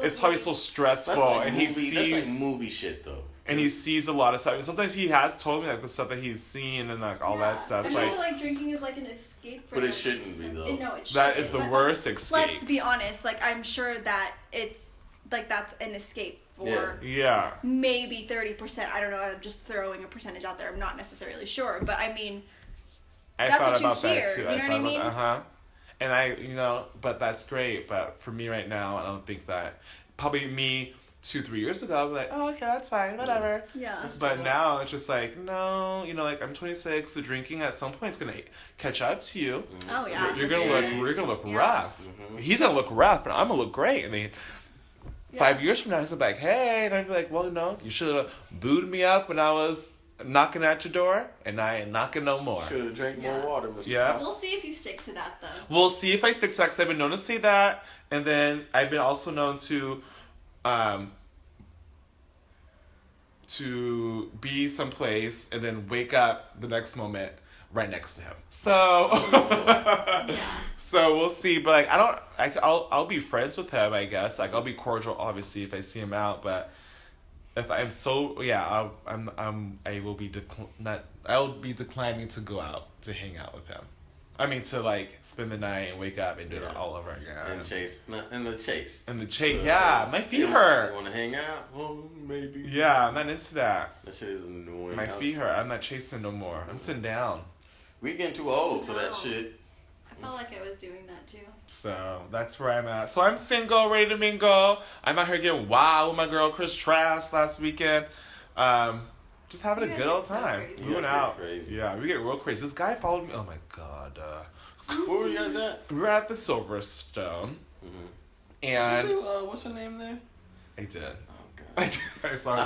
it's probably so stressful, That's like and movie, he sees... That's like movie shit, though. And he sees a lot of stuff. And sometimes he has told me like the stuff that he's seen and like all that stuff. And Like, also, like drinking is like an escape for But it him. shouldn't be, though. No, it shouldn't. that is the But worst escape. Let's be honest. Like, I'm sure that it's like that's an escape for Yeah. maybe 30%. I don't know. I'm just throwing a percentage out there. I'm not necessarily sure, but I mean, I that's thought what you about hear. that too. You know what I mean? Uh-huh. And but that's great. But for me right now, I don't think that. Probably me 2-3 years ago, I'm like, oh, okay, that's fine, whatever. Yeah. But now it's just like, no, like I'm 26. The drinking at some point is gonna catch up to you. Oh yeah. You're for gonna sure. we're gonna look Yeah. rough. He's gonna look rough, and I'm gonna look great. And then 5 years from now, he's like, hey, and I'd be like, well, no, you should have booed me up when I was knocking at your door, and I ain't knocking no more. Should have drank more water, Mr. Yeah. We'll see if you stick to that though. We'll see if I stick to that, 'cause I've been known to say that, and then I've been also known to be someplace and then wake up the next moment right next to him. So, so we'll see. But like, I'll be friends with him, I guess. Like, I'll be cordial, obviously, if I see him out. But if I'm I will be I'll be declining to go out to hang out with him. I mean, to like spend the night and wake up and do it all over again. And the chase. Yeah, my feet hurt. You want to hang out? Well, maybe. Yeah, I'm not into that. That shit is annoying. My feet hurt. I'm not chasing no more. I'm sitting down. We getting too old for that No. shit. I felt like I was doing that too. So that's where I'm at. So I'm single, ready to mingle. I'm out here getting wild with my girl Chris Trask last weekend. Just having You a guys good old get so time. crazy. We You went guys get out. crazy. Yeah, we get real crazy. This guy followed me. Oh my god. Where were you guys at? We were at the Silverstone. Mm-hmm. And Did you see, what's her name there? I did. Oh, God. I saw her.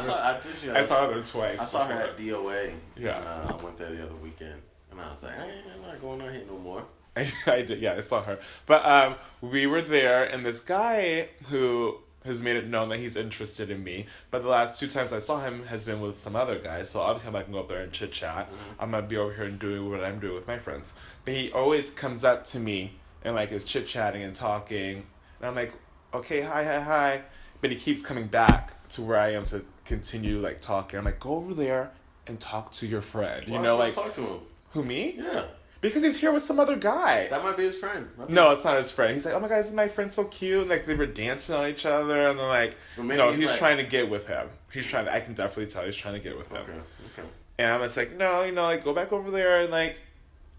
I saw her there twice. I saw her before. at DOA. Yeah. And, I went there the other weekend. And I was like, I'm not going out here no more. I did, yeah, I saw her. But we were there, and this guy who has made it known that he's interested in me, but the last 2 times I saw him has been with some other guys, so obviously I'm not going to go up there and chit-chat. I'm going to be over here and doing what I'm doing with my friends. But he always comes up to me and, like, is chit-chatting and talking, and I'm like, okay, hi. But he keeps coming back to where I am to continue, like, talking. I'm like, go over there and talk to your friend. Why You know, don't like... talk to him? Who, me? Yeah. Because he's here with some other guy. That might be his friend. No, it's not his friend. He's like, oh my god, isn't my friend so cute? And like they were dancing on each other, and then like, Well, maybe no, he's he's like- trying to get with him. He's trying to. I can definitely tell he's trying to get with him. Okay. And I'm just like, no, like go back over there and like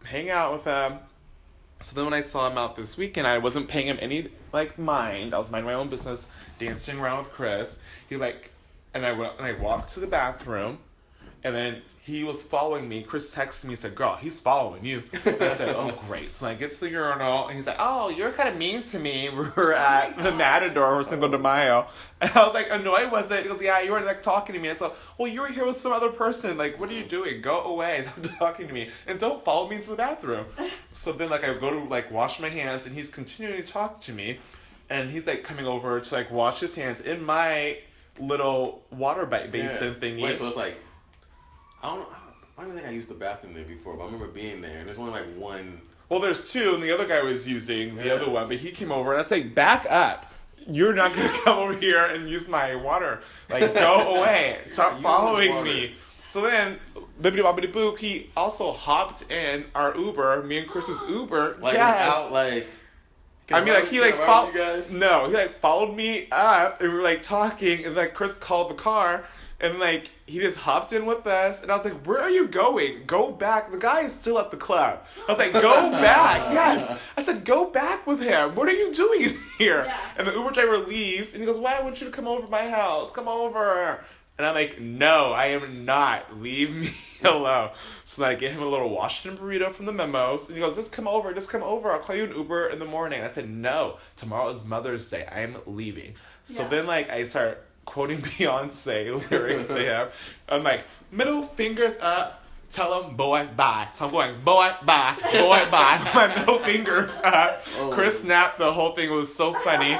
hang out with him. So then when I saw him out this weekend, I wasn't paying him any like mind. I was minding my own business, dancing around with Chris. He like, and I walked to the bathroom, and then he was following me. Chris texted me and said, girl, he's following you. And I said, oh, great. So I get to the urinal, and he's like, oh, you're kind of mean to me. We're at the Matador. We're Cinco de Mayo. And I was like, oh, no, I wasn't. He goes, yeah, you were, like, talking to me. And so, well, you were here with some other person. Like, what are you doing? Go away. Stop talking to me. And don't follow me into the bathroom. So then, like, I go to, like, wash my hands, and he's continuing to talk to me. And he's, like, coming over to, like, wash his hands in my little water basin thingy. Wait, so it's like... I don't think I used the bathroom there before, but I remember being there, and there's only like one. Well, there's 2, and the other guy was using the other one, but he came over, and I said, back up. You're not going to come over here and use my water. Like, go away. Stop following me. So then, bibbidi boop, he also hopped in our Uber, me and Chris's Uber. Like, yes. without, like... I mean, like, he, like, followed you guys? No, he, like, followed me up, and we were, like, talking, and, like, Chris called the car, and, like, he just hopped in with us, and I was like, where are you going? Go back. The guy is still at the club. I was like, go back. Yes. I said, go back with him. What are you doing here? Yeah. And the Uber driver leaves, and he goes, why I want you to come over to my house? Come over. And I'm like, no, I am not. Leave me alone. So then I get him a little Washington burrito from the Memos. And he goes, just come over. I'll call you an Uber in the morning. And I said, no, tomorrow is Mother's Day. I am leaving. So then, like, I start quoting Beyonce lyrics to him. I'm like, middle fingers up. Tell him, boy, bye. So I'm going, boy, bye. Boy, bye. My middle fingers up. Oh. Chris snapped. The whole thing was so funny.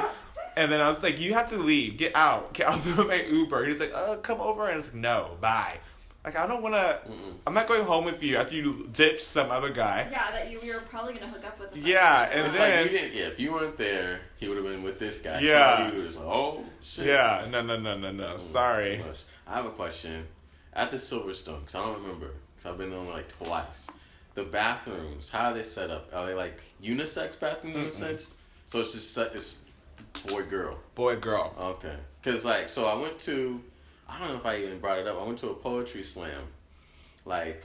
And then I was like, you have to leave. Get out of my Uber. He's like, come over. And I was like, no, bye. Like, I don't want to, I'm not going home with you after you ditch some other guy. Yeah, that you were probably going to hook up with him. Yeah, and It's then. like you didn't, if you weren't there, he would have been with this guy. Yeah. So he was like, oh, shit. Yeah, no. Sorry. Too much. I have a question. At the Silverstone, because I don't remember, because I've been there only like twice. The bathrooms, how are they set up? Are they like unisex bathrooms in a sense? So it's just it's boy, girl. Boy, girl. Okay. Because, like, so I went to, I don't know if I even brought it up. I went to a poetry slam like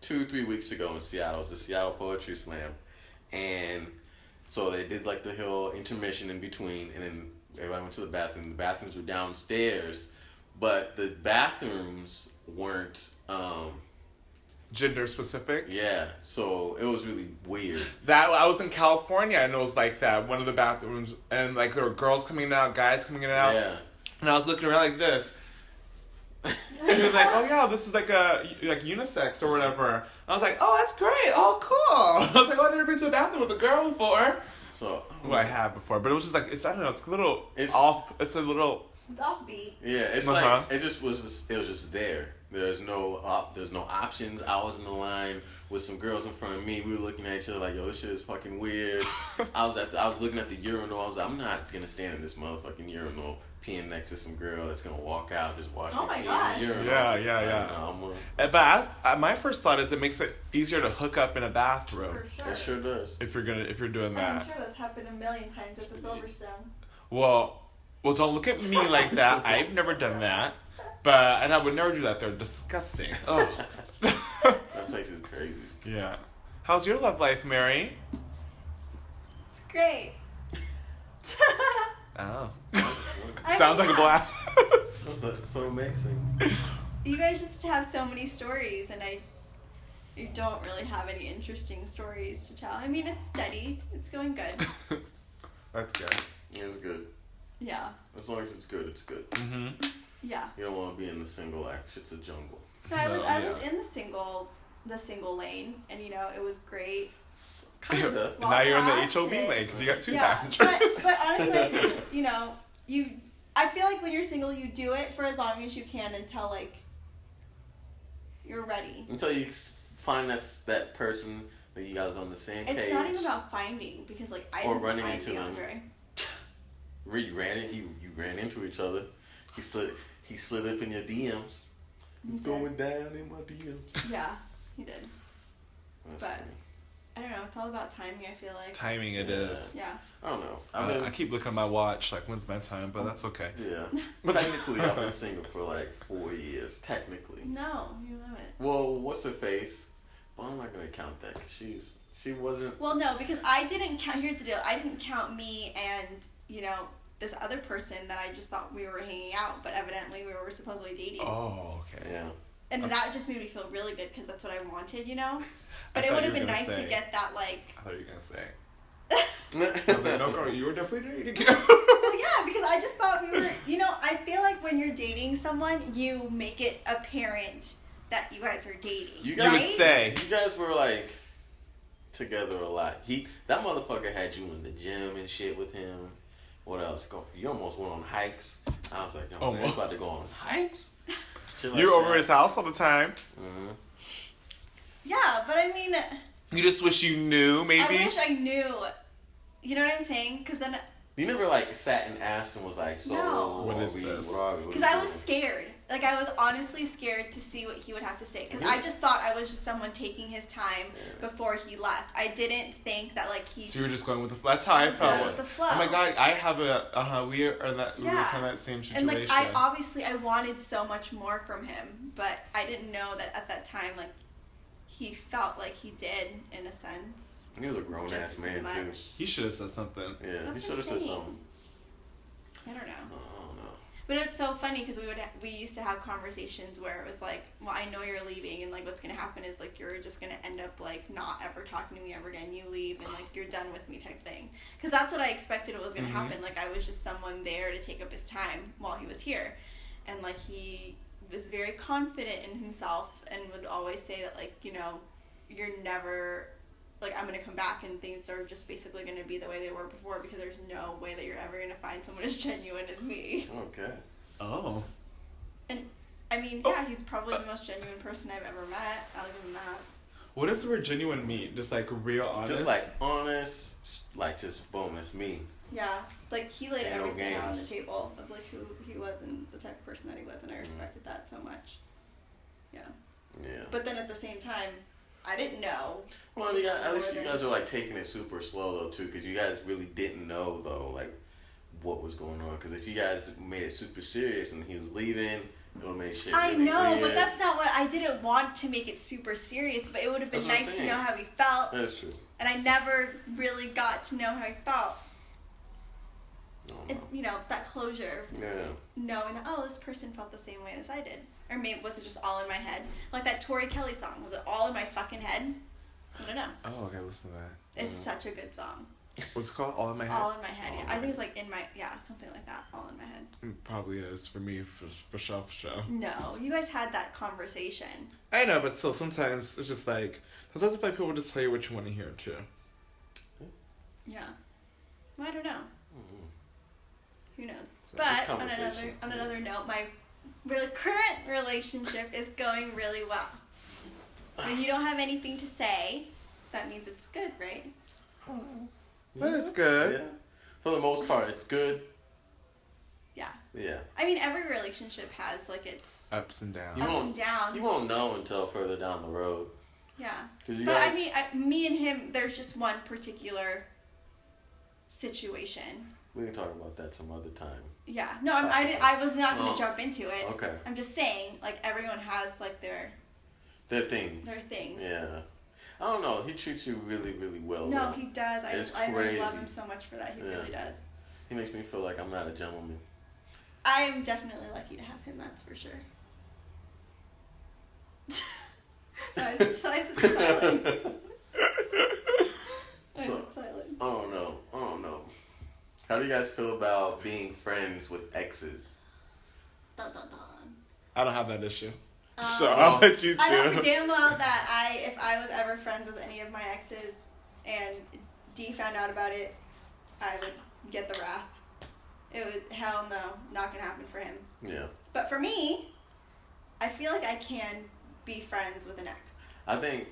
2-3 weeks ago in Seattle. It was the Seattle Poetry Slam. And so they did like the whole intermission in between, and then everybody went to the bathroom. The bathrooms were downstairs, but the bathrooms weren't, Gender specific. yeah, so it was really weird. That I was in California and it was like that. One of the bathrooms, and like there were girls coming in and out, guys coming in and out. Yeah. And I was looking around like this. And he was like, oh yeah, this is like a unisex or whatever. I was like, oh, that's great. Oh, cool. I was like, oh, I've never been to a bathroom with a girl before. So Well, I have before, but it was just like, it's, I don't know, it's a little It's- off. It's a little. It's offbeat. yeah, it's Uh-huh. like it was just there. There's no options. I was in the line with some girls in front of me. We were looking at each other like, yo, this shit is fucking weird. I was looking at the urinal. I was like, I'm not gonna stand in this motherfucking urinal peeing next to some girl that's gonna walk out just watch Oh me my pee God. in the urinal. Yeah. But my first thought is it makes it easier to hook up in a bathroom For sure. It sure does. if you're doing I'm that. sure that's happened a million times at the Silverstone. Well, don't look at me like that. I've never done that. And I would never do that. They're disgusting. Oh. That place is crazy. Yeah. How's your love life, Mary? It's great. Oh. I Sounds mean, like a blast. That's so amazing. You guys just have so many stories, and you don't really have any interesting stories to tell. I mean, it's steady. It's going good. That's good. Yeah, it's good. Yeah. As long as it's good, it's good. Mm-hmm. Yeah. You don't want to be in the single act. It's a jungle. No, I was yeah. in the single lane, and it was great. Kinda. And now you're in the Lots of HOV it. lane because you got two Yeah, passengers. but honestly, I feel like when you're single, you do it for as long as you can until like you're ready. Until you find that person that you guys are on the same page. It's not even about finding, because like I Or didn't running find into them. DeAndre. You ran into each other. He slid up in your DMs. It's going down in my DMs. Yeah, he did. That's But- funny. I don't know. It's all about timing. I feel like. Timing it is. Yeah. I don't know. I keep looking at my watch, like, when's my time? But that's okay. Yeah. Technically, I've been single for like 4 years. Technically. No, you haven't. Well, what's her face? But I'm not gonna count that because she wasn't. Well, no, because I didn't count. Here's the deal. I didn't count me and this other person that I just thought we were hanging out, but evidently we were supposedly dating. Oh, okay. Yeah. And that just made me feel really good because that's what I wanted, But I it thought would you have were been gonna nice to say- get that, like. I thought you were going to say. I was like, no, girl, you were definitely dating. Well, yeah, because I just thought we were. I feel like when you're dating someone, you make it apparent that you guys are dating. You You would right? say. You guys were like together a lot. That motherfucker had you in the gym and shit with him. What else? You almost went on hikes. I was like, yo, man, you about to go on hikes? Shit like You're over that. his house all the time. Mhm. Yeah, but I mean, You just wish you knew, maybe? I wish I knew. You know what I'm saying? Because then. You never like sat and asked and was like, so No. What are is we, this? what are we? What Because are I we was doing? scared. Like, I was honestly scared to see what he would have to say. Because I just thought I was just someone taking his time before he left. I didn't think that, like, he... So you were just going with the flow. That's how I was felt. going with the flow. Oh my god, I have we are in that same situation. And, like, I wanted so much more from him. But I didn't know that at that time, like, he felt like he did, in a sense. He was a grown Just ass as man too. much. He should have said something. Yeah, That's he should what have I'm said saying. something. I don't know. I don't know. But it's so funny because we used to have conversations where it was like, well, I know you're leaving, and like what's gonna happen is like you're just gonna end up like not ever talking to me ever again. You leave and like you're done with me type thing. Because that's what I expected was gonna happen. Like I was just someone there to take up his time while he was here, and like he was very confident in himself and would always say that like, you know, you're never like, I'm gonna come back and things are just basically gonna be the way they were before because there's no way that you're ever gonna find someone as genuine as me. Okay. Oh. And I mean, yeah, he's probably the most genuine person I've ever met. I'll give him that. What does the word genuine mean? Just like real honest? Just like honest, like just boom, it's me. Yeah, like he laid Ain't no everything out on the games. table of like who he was and the type of person that he was, and I respected that so much. Yeah. Yeah. But then at the same time, I didn't know. Well, you got, at least you guys are like taking it super slow though too, because you guys really didn't know though like what was going on. Because if you guys made it super serious and he was leaving, it would have made shit. I really know, weird. but that's not what I didn't want to make it super serious. But it would have been That's what I'm nice to saying. know how he felt, That's true. and I never really got to know how he felt. I And, don't know. you know, that closure, Yeah. knowing that, oh, this person felt the same way as I did. Or maybe was it just all in my head? Like that Tori Kelly song, was it all in my fucking head? I don't know. Oh, okay, listen to that. It's such a good song. What's it called? All in my head? All in my head, yeah. I think it's like in my, yeah, something like that. All in my head. It probably is for me, for sure, for sure. No, you guys had that conversation. I know, but still, sometimes it's just like, sometimes I feel like people just tell you what you want to hear, too. Yeah. Well, I don't know. Mhm. Who knows? So But just on conversation. another note, my current relationship is going really well. When you don't have anything to say, that means it's good, right? But it's good. Yeah. For the most part, it's good. Yeah. Yeah. I mean, every relationship has like its Ups and downs. You ups won't- and downs. You won't know until further down the road. Yeah. 'Cause you But guys, I mean, me and him, there's just one particular situation. we can talk about that some other time. Yeah. No, I was not going to Oh. jump into it. Okay. I'm just saying, like, everyone has like their They're things. things. Yeah. I don't know. He treats you really, really well. No, though. he does. It's I really love crazy. him so much for that. He Yeah. really does. He makes me feel like I'm not a gentleman. I am definitely lucky to have him, that's for sure. Why is it silent? Why is it silent? Oh no. Oh no. How do you guys feel about being friends with exes? Dun, dun, dun. I don't have that issue. Um, So I'll let you I know do. for damn well that if I was ever friends with any of my exes and D found out about it, I would get the wrath. It would, hell no, not gonna happen for him. Yeah. But for me, I feel like I can be friends with an ex. I think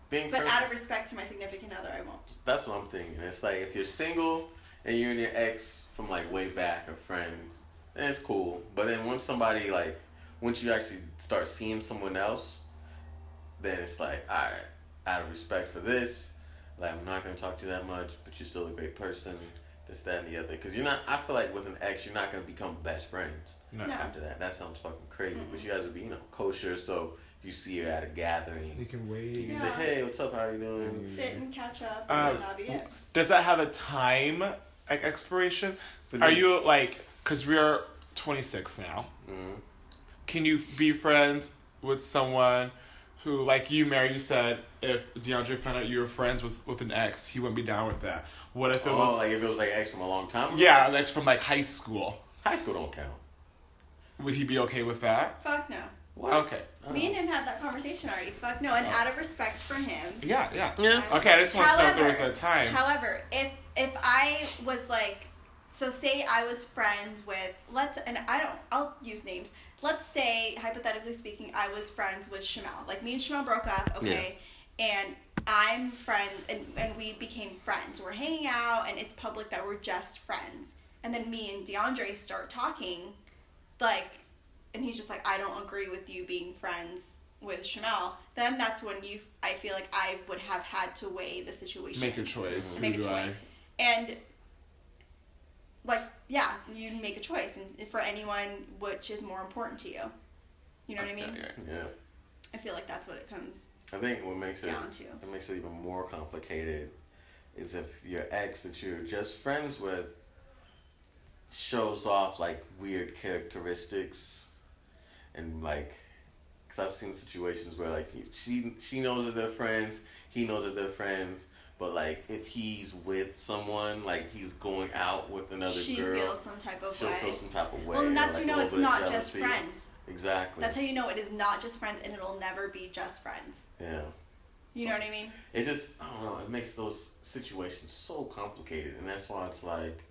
being But friends. out of respect to my significant other, I won't. That's what I'm thinking. It's like if you're single and you and your ex from like way back are friends, then it's cool. But then once you actually start seeing someone else, then it's like, all right, out of respect for this, like I'm not gonna talk to you that much, but you're still a great person. This, that, and the other. Because you're not. I feel like with an ex, you're not gonna become best friends No. No. after that. That sounds fucking crazy. But you guys would be, kosher. So if you see her at a gathering, You can wait. you can Yeah. say, hey, what's up? How you doing? Sit and catch up, and that'll be it. Does that have a time expiration? For Are me. you like, because we're 26 now, Mhm. can you be friends with someone who, like you, Mary, you said if DeAndre found out you were friends with an ex, he wouldn't be down with that. What if it Oh, was, like if it was like ex from a long time ago? yeah, an ex from like high school? High school don't count. Would he be okay with that? Fuck no. What? Okay. Me and him had that conversation already. Fuck no. And out of respect for him. Yeah. Yeah. Okay, I just want to know if there was However- a time. However, if I was like, so say I was friends with, I'll use names. Let's say, hypothetically speaking, I was friends with Shamal. Like, me and Shamal broke up, okay? And I'm friends, and we became friends. We're hanging out, and it's public that we're just friends. And then me and DeAndre start talking, like, and he's just like, I don't agree with you being friends with Shamal. Then that's when I feel like I would have had to weigh the situation. Make a choice. Make a Who do I- choice. And, like, yeah, you make a choice, and for anyone which is more important to you. You know what I mean? Okay. Yeah. I feel like that's what it comes I think what makes down to. it makes it even more complicated is if your ex that you're just friends with shows off like weird characteristics, and like, cause I've seen situations where like she knows that they're friends, he knows that they're friends, but like if he's with someone, like he's going out with another She girl, feels some type of she'll way. feel some type of way. Well, and that's, like, you know, a it's little bit of not just jealousy. friends. Exactly. That's how you know it is not just friends, and it'll never be just friends. Yeah. You know what I mean? It just, I don't know, it makes those situations so complicated, and that's why it's like,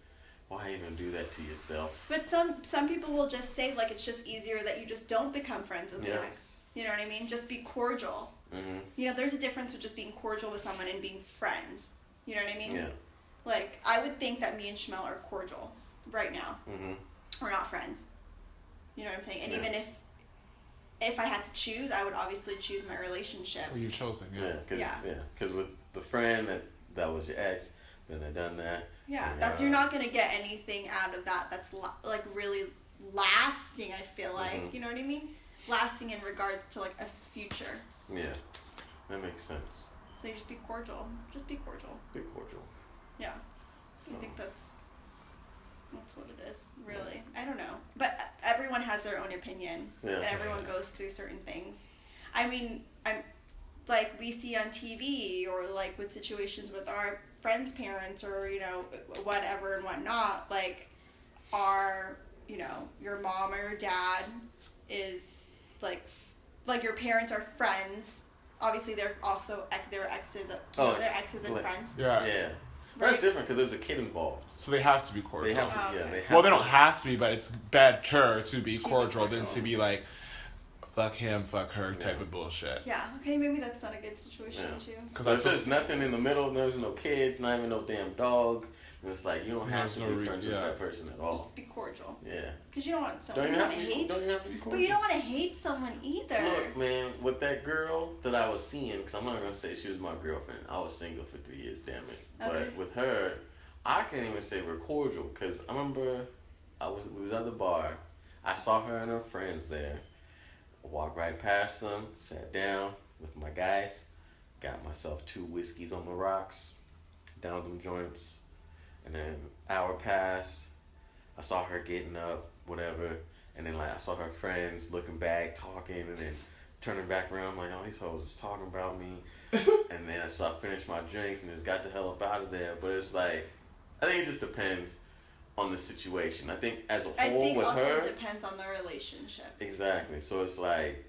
why even do that to yourself? But some people will just say, like, it's just easier that you just don't become friends with your ex. You know what I mean? Just be cordial. Mm-hmm. You know, there's a difference with just being cordial with someone and being friends. You know what I mean? Yeah. Like, I would think that me and Shmel are cordial right now. Mm-hmm. We're not friends. You know what I'm saying? And Yeah. even if I had to choose, I would obviously choose my relationship. Well, you've chosen, Yeah, because with the friend that was your ex, then they done that. Yeah, and, that's you're not gonna get anything out of that. That's like really lasting. I feel like Mhm. you know what I mean. Lasting in regards to like a future. Yeah, that makes sense. So you just be cordial. Just be cordial. Be cordial. Yeah, So, I think that's what it is. Really, I don't know, but everyone has their own opinion, Yeah. and everyone goes through certain things. I mean, I'm like we see on TV or like with situations with our friends' parents or you know whatever and whatnot. Like, your mom or your dad is like your parents are friends. Obviously, they're also their exes. They're exes and friends. Yeah. Yeah. But that's different because there's a kid involved. So they have to be cordial. They have to, Oh, yeah. okay. They have Well, they to. don't have to be, but it's better to be To be cordial than cordial. to be like, fuck him, fuck her type Yeah. of bullshit. Yeah. Okay. Maybe that's not a good situation Yeah. too. Because But if there's nothing in the middle, there's no kids, not even no damn dog, and it's like you don't have There's to no be friends with yeah. that person at all. Just be cordial. Yeah. Because you don't want someone. Don't You you don't have want to to be? hate. Don't you have to be cordial? But you don't want to hate someone either. Look, man, with that girl that I was seeing, because I'm not gonna say she was my girlfriend. I was single for 3 years, damn it. Okay. But with her, I can't even say we're cordial, because I remember we was at the bar. I saw her and her friends there. I walked right past them, sat down with my guys, got myself 2 whiskeys on the rocks, down them joints, and then an hour passed. I saw her getting up, whatever, and then like I saw her friends looking back, talking, and then turning back around. I'm like, oh, these hoes is talking about me. And then so I finished my drinks and just got the hell up out of there. But it's like, I think it just depends on the situation. I think as a whole I think with also her, it depends on the relationship. exactly. So it's like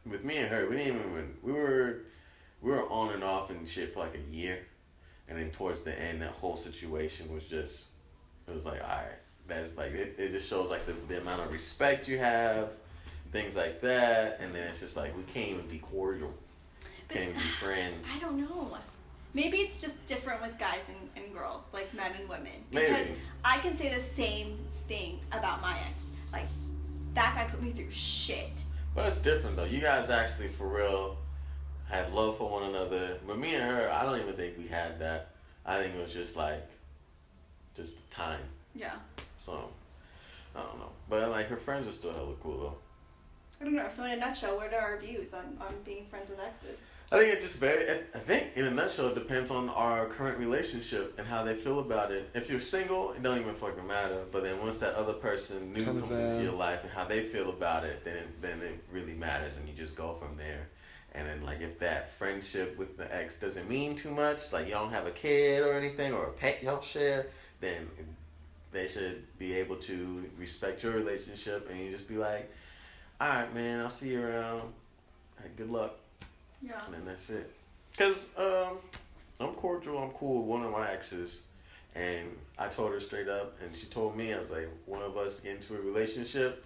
with me and her, we didn't even we were on and off and shit for like a year, and then towards the end, that whole situation was just it was like, all right, that's like it just shows like the amount of respect you have, things like that, and then it's just like we can't even be cordial, can't even be friends. I don't know. Maybe it's just different with guys and girls, like men and women. Because Maybe. I can say the same thing about my ex. Like, that guy put me through shit. But it's different though. You guys actually for real had love for one another. But me and her, I don't even think we had that. I think it was just like just the time. Yeah. So I don't know. But like her friends are still hella cool though. I don't know. So in a nutshell, what are our views on being friends with exes? I think it just I think in a nutshell it depends on our current relationship and how they feel about it. If you're single, it don't even fucking matter. But then once that other person new comes into your life and how they feel about it, then it really matters and you just go from there. And then like if that friendship with the ex doesn't mean too much, like you don't have a kid or anything or a pet y'all share, then they should be able to respect your relationship and you just be like, all right, man, I'll see you around. Hey, good luck. Yeah. And then that's it. Because I'm cordial. I'm cool with one of my exes. And I told her straight up, and she told me, I was like, one of us get into a relationship,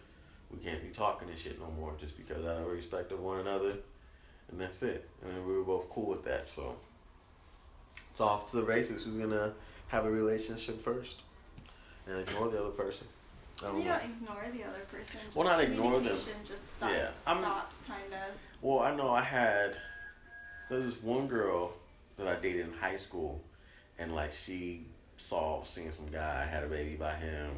we can't be talking and shit no more just because out of respect of one another. And that's it. And then we were both cool with that. So it's off to the races. Who's going to have a relationship first and ignore the other person? I don't You know. don't ignore the other person. Just Well, not ignore them. communication just stops, kind of. Well, I know there's this one girl that I dated in high school, and like seeing some guy, had a baby by him,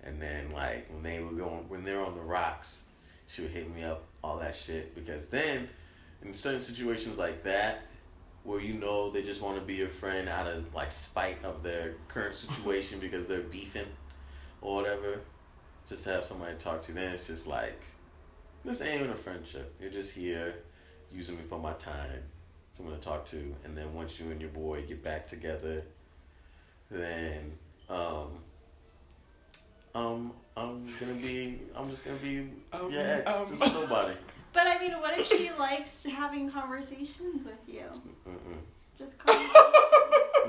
and then like when they were on the rocks, she would hit me up, all that shit, because then in certain situations like that, where they just want to be your friend out of like spite of their current situation because they're beefing, or whatever, just to have somebody to talk to, then it's just like, this ain't even a friendship. You're just here using me for my time, someone to talk to, and then once you and your boy get back together, then I'm just gonna be your ex, just nobody. But I mean, what if she likes having conversations with you? Mm-mm. Just conversations.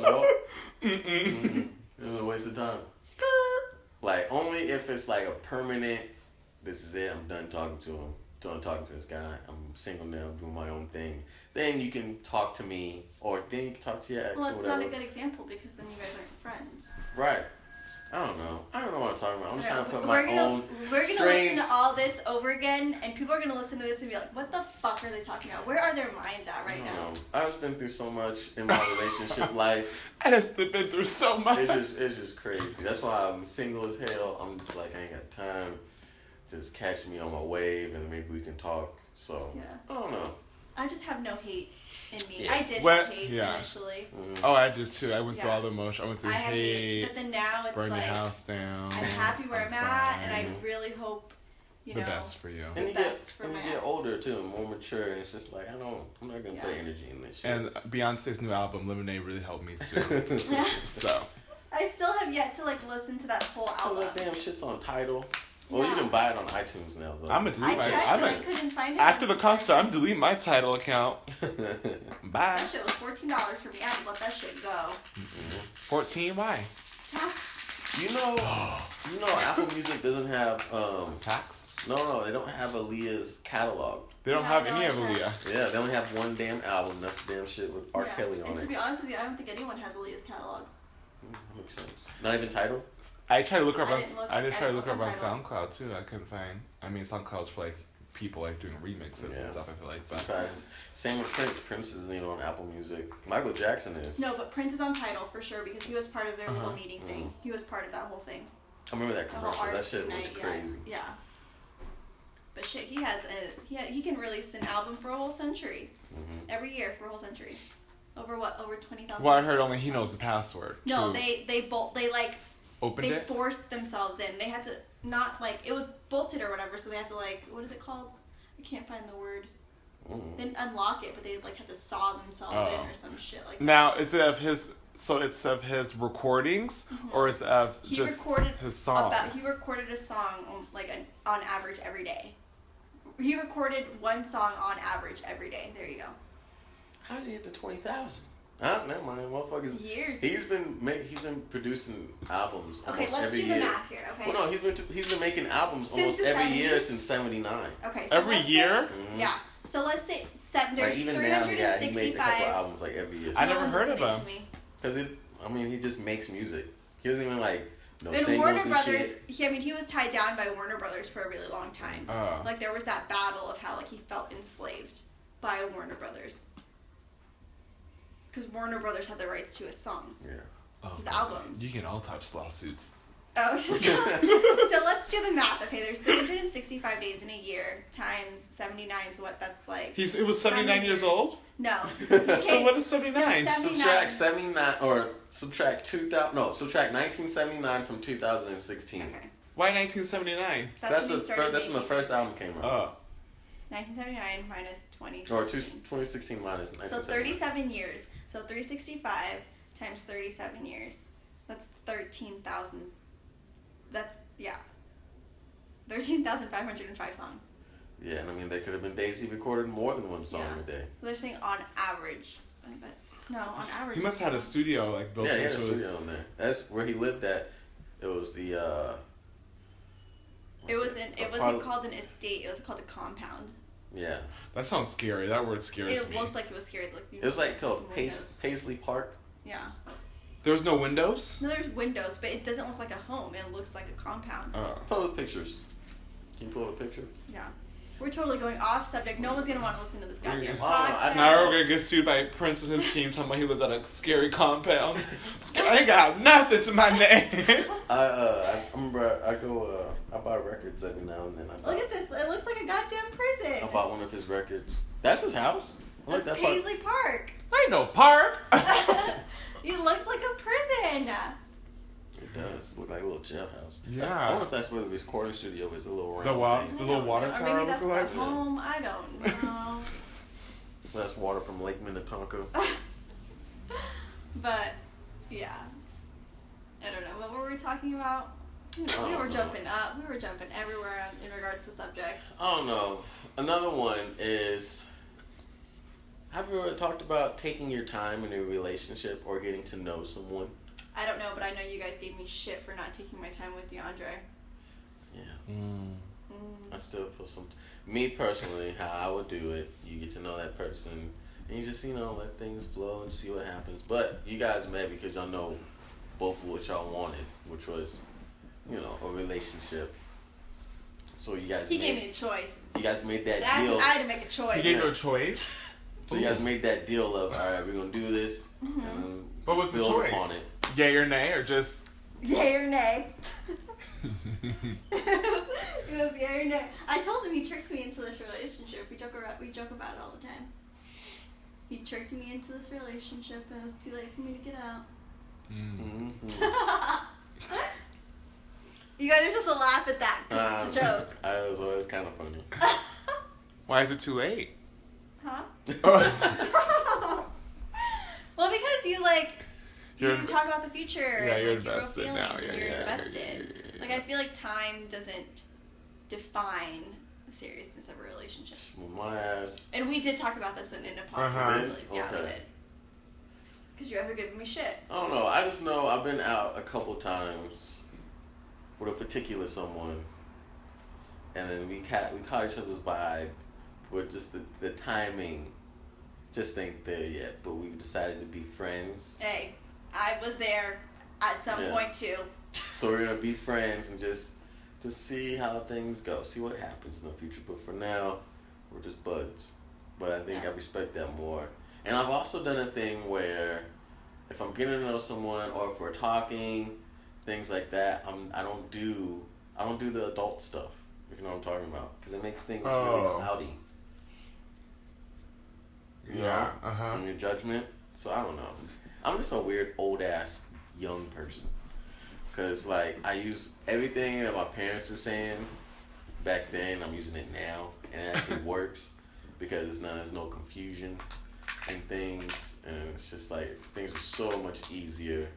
No. Mm-mm. It was a waste of time. Like, only if it's like a permanent, this is it, I'm done talking to him. Done talking to this guy. I'm single now, I'm doing my own thing. Then you can talk to me, or then you can talk to your ex Well, or it's whatever. not a good example because then you guys aren't friends. Right. I don't know what I'm talking about. I'm just trying to put We're my gonna own listen strings. to all this over again, and people are gonna listen to this and be like, "What the fuck are they talking about? Where are their minds at right now?" I've just been through so much in my relationship life. I just been through so much. It's just crazy. That's why I'm single as hell. I'm just like, I ain't got time. Just catch me on my wave, and maybe we can talk. So Yeah. I don't know. I just have no hate in me. Yeah. I did Well, have hate yeah. initially. Oh, I did too. I went through Yeah. all the emotions. I went through I had hate, hate, but then now it's burn like your house down. I'm happy where I'm at, and I really hope the best for you. And you best for get, and my you get ex. older too, and more mature, and it's just like I'm not gonna put energy in this shit. And Beyonce's new album, Lemonade, really helped me too. So. I still have yet to like listen to that whole Oh, album. that damn shit's on Tidal. Well, Yeah. you can buy it on iTunes now, though. I'm gonna delete I checked and I my. couldn't find it. After the concert, I'm deleting my title account. Bye. That shit was $14 for me. I had to let that shit go. 14. Why? Tax. You know, Apple Music doesn't have Tax. No, they don't have Aaliyah's catalog. They don't Yeah, have no, any I of checked. Aaliyah. Yeah, they only have one damn album. That's the damn shit with R. Yeah. Kelly on And to it. be honest with you, I don't think anyone has Aaliyah's catalog. That makes sense. Not even Tidal. I tried to look her up I on. didn't look- I did I try to didn't look her look up on on Tidal. SoundCloud too. I couldn't find. I mean, SoundCloud's for like people like doing remixes Yeah. and stuff. I feel like, but Sometimes. Same with Prince. Prince isn't even on Apple Music. Michael Jackson is. No, but Prince is on Tidal for sure because he was part of their little Uh-huh. meeting thing. He was part of that whole thing. I remember that The whole commercial. That artist shit night. was crazy. Yeah. But shit, he can release an album for a whole century. Mm-hmm. Every year for a whole century. Over 20,000. well, I heard only he knows the password. No, to they like opened they it. forced themselves in. They had to not like it was bolted or whatever, so they had to like what is it called? I can't find the word. Mm. They didn't unlock it, but they like had to saw themselves in or some shit like that. Now, is it of his? So it's of his recordings, or is it of He just recorded his songs? He recorded a song on average every day. He recorded one song on average every day. There you go. How did he get to 20,000? Never mind, motherfuckers. Years. He's been producing albums Okay, almost let's every do year. the math here. Okay. Well, no, he's been making albums Since almost the every year 70s? since '79. Okay. So Every let's say- year? Mhm. Yeah. So let's say Like there's even now, yeah, he made a couple 365. albums like every year. I No never one's heard of listening him. to me. Cause he just makes music. He doesn't even like no And singles Warner and Brothers, shit. he was tied down by Warner Brothers for a really long time. Oh. Like there was that battle of how like he felt enslaved by Warner Brothers. Because Warner Brothers had the rights to his songs, Yeah. Oh, his God. albums. You get all types of lawsuits. Oh, so let's do the math. Okay, there's 365 days in a year times 79. So what? That's like It was how many 79 years old. No. So Okay. what is 79? No, Subtract 79 or subtract 2000. No, subtract 1979 from 2016. Okay. Why 1979? That's when he started that's when the making first album came out. Oh. 1979 minus 20. Or 2016 minus 1979. So 37 years. So 365 times 37 years. That's 13,000. That's, yeah. 13,505 songs. Yeah, and I mean, they could have been days he recorded more than one song Yeah. a day. So they're saying on average. Like that. No, on average. He must have had a studio like built Yeah, he had a into his. studio in there. That's where he lived at. It was the, It wasn't called an estate. It was called a compound. Yeah. That sounds scary. That word scares It me. looked like it was scary. Like, It was like called windows. Paisley Park. Yeah. There was no windows. No, there's windows, but it doesn't look like a home. It looks like a compound. Oh. Pull up pictures. Can you pull up a picture? Yeah. We're totally going off subject. No one's going to want to listen to this goddamn Oh, podcast. Now we're gonna get sued by Prince and his team talking about he lived at a scary compound. I ain't got nothing to my name. I remember I buy records every now and then. Look at this. It looks like a goddamn prison. I bought one of his records. That's his house. Look, That's that part- Paisley Park. Ain't no park. It looks like a prison. It does look like a little jailhouse. Yeah. I wonder if that's where the recording studio is. A little round thing. The little water Or tower maybe that's look like. the home. I don't know. That's water from Lake Minnetonka. But yeah, I don't know. What were we talking about? We were know. jumping up. We were jumping everywhere in regards to subjects. I don't know. Another one is, have you ever talked about taking your time in a relationship or getting to know someone? I don't know, but I know you guys gave me shit for not taking my time with DeAndre. Yeah. I still feel some. Me personally, how I would do it, you get to know that person, and you just, let things flow and see what happens. But you guys met because y'all know both of what y'all wanted, which was, a relationship. So you guys He gave me a choice. You guys made that I deal. had to make a choice. He gave you a choice. So you guys made that deal of, all right, we're going to do this. And What was the build choice? upon it. Yay or nay, or just... Yay or nay. It was yay or nay. I told him he tricked me into this relationship. We joke about it all the time. He tricked me into this relationship, and it was too late for me to get out. You guys are just a laugh at that. 'Cause it's a joke. It was always kind of funny. Why is it too late? Huh? Oh. Well, because you You're- talk about the future. Yeah, and, you're you grow invested feelings now. and Yeah, you're yeah, invested. yeah. Like, I feel like time doesn't define the seriousness of a relationship. My ass. And we did talk about this in a podcast. Uh-huh. I believe. Yeah, we Okay. did. Because you guys are giving me shit. I don't know. I just know I've been out a couple times with a particular someone, and then we caught each other's vibe, but just the timing just ain't there yet. But we decided to be friends. Hey, I was there at some point too. So we're gonna be friends and just see how things go, see what happens in the future. But for now, we're just buds. But I think I respect that more. And I've also done a thing where if I'm getting to know someone or if we're talking, things like that, I don't do the adult stuff. If you know what I'm talking about, because it makes things really cloudy. In your judgment. So I don't know. I'm just a weird old ass young person. Cause I use everything that my parents were saying back then. I'm using it now, and it actually works because there's no confusion and things, and it's just things are so much easier.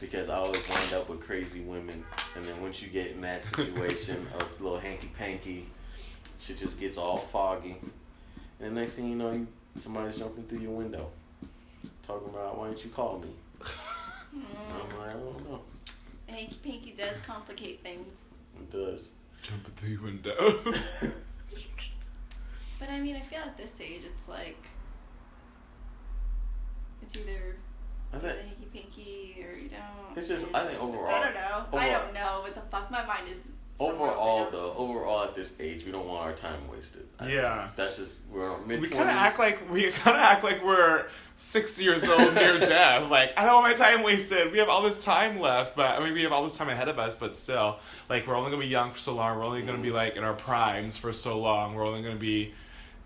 Because I always wind up with crazy women, and then once you get in that situation of little hanky panky, shit just gets all foggy, and the next thing you know, somebody's jumping through your window, talking about why didn't you call me? And I'm like, I don't know. Hanky Panky does complicate things. It does. Jumping through your window. But I mean, I feel at this age, it's either hanky panky or you don't. It's just, I think overall. I don't know. I don't know what the fuck. My mind is. Overall at this age, we don't want our time wasted. I think that's just, we're mid-20s. We kind of act like we're 6 years old near death. I don't want my time wasted. We have all this time left, but we have all this time ahead of us. But still, we're only gonna be young for so long. We're only gonna be in our primes for so long. We're only gonna be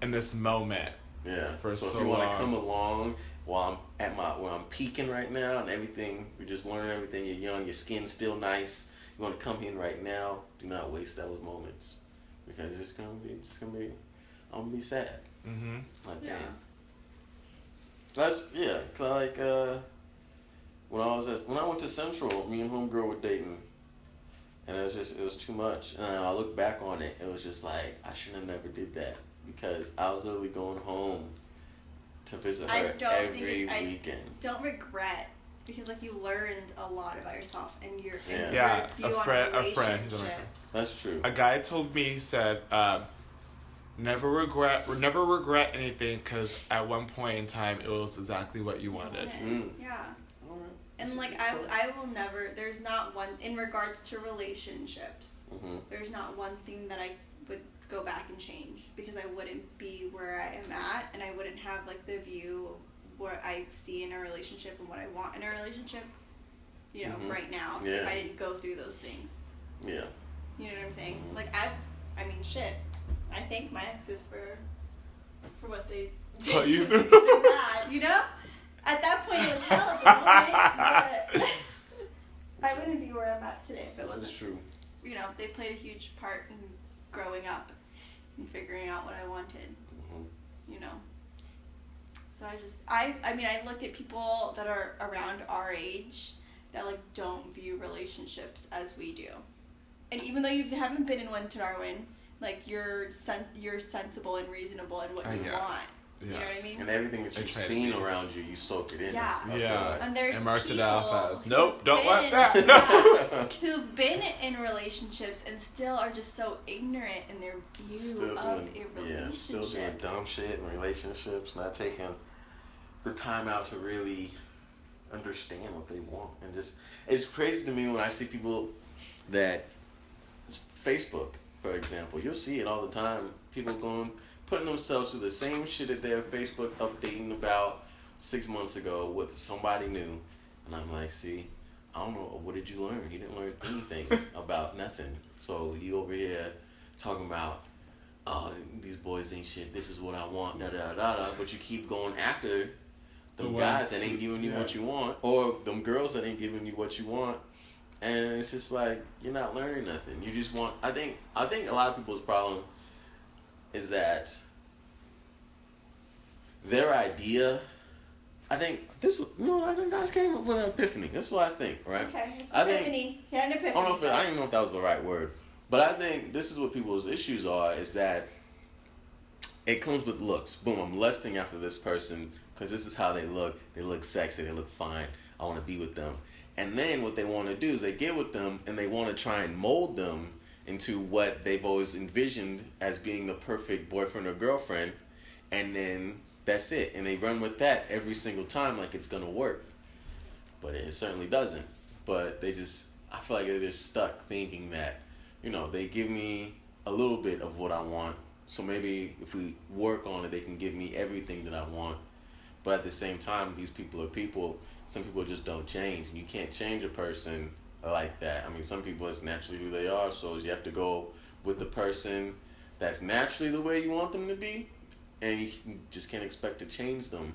in this moment. Yeah. For so if you long. want to come along while I'm peaking right now and everything, you're just learning everything. You're young. Your skin's still nice. You want to come in right now, do not waste those moments, because it's gonna be I'm gonna be sad. Yeah. That's cause when I went to Central, me and homegirl were dating, and it was too much. And I look back on it, it was just I shouldn't have never did that, because I was literally going home to visit her every weekend. Don't regret. Because you learned a lot about yourself and your view a friend. on relationships. That's true. A guy told me, he said, never regret anything, because at one point in time it was exactly what you wanted. Yeah. And I will never. There's not one in regards to relationships. There's not one thing that I would go back and change, because I wouldn't be where I am at, and I wouldn't have the view of what I see in a relationship and what I want in a relationship, right now, if I didn't go through those things. Yeah. You know what I'm saying? I mean, shit. I thank my exes for what they did. Put you through. Bad, At that point, it was hell at the moment, but I wouldn't that today if it wasn't. This is true. You know, they played a huge part in growing up and figuring out what I wanted. You know. So I mean, I look at people that are around our age that, like, don't view relationships as we do. And even though you haven't been in one, Tadarwin, like, you're sensible and reasonable in what you want. You know what I mean? And everything that you've seen around you, you soak it in. Yeah. And there's marked people it off as, nope, don't want that. No. Who've been in relationships and still are just so ignorant in their view of a relationship. Yeah, still doing dumb shit in relationships, not taking the time out to really understand what they want. And just, it's crazy to me when I see people that, Facebook, for example, you'll see it all the time. People putting themselves through the same shit that their Facebook updating about 6 months ago with somebody new. And I'm like, see, I don't know, what did you learn? You didn't learn anything about nothing. So you over here talking about, oh, these boys ain't shit, this is what I want, da da da da, but you keep going after them guys that ain't giving you what you want, or them girls that ain't giving you what you want. And it's just like, you're not learning nothing. You just want, I think a lot of people's problem is that their idea, I think I think guys came up with an epiphany. That's what I think, right? Okay, it's an epiphany. He had an epiphany. I don't even know if that was the right word. But I think this is what people's issues are, is that it comes with looks. Boom, I'm lusting after this person because this is how they look. They look sexy. They look fine. I want to be with them. And then what they want to do is they get with them and they want to try and mold them into what they've always envisioned as being the perfect boyfriend or girlfriend. And then that's it. And they run with that every single time like it's going to work. But it certainly doesn't. But I feel like they're just stuck thinking that, they give me a little bit of what I want. So maybe if we work on it, they can give me everything that I want. But at the same time, these people are people. Some people just don't change. And you can't change a person like that. I mean, some people, it's naturally who they are. So you have to go with the person that's naturally the way you want them to be. And you just can't expect to change them.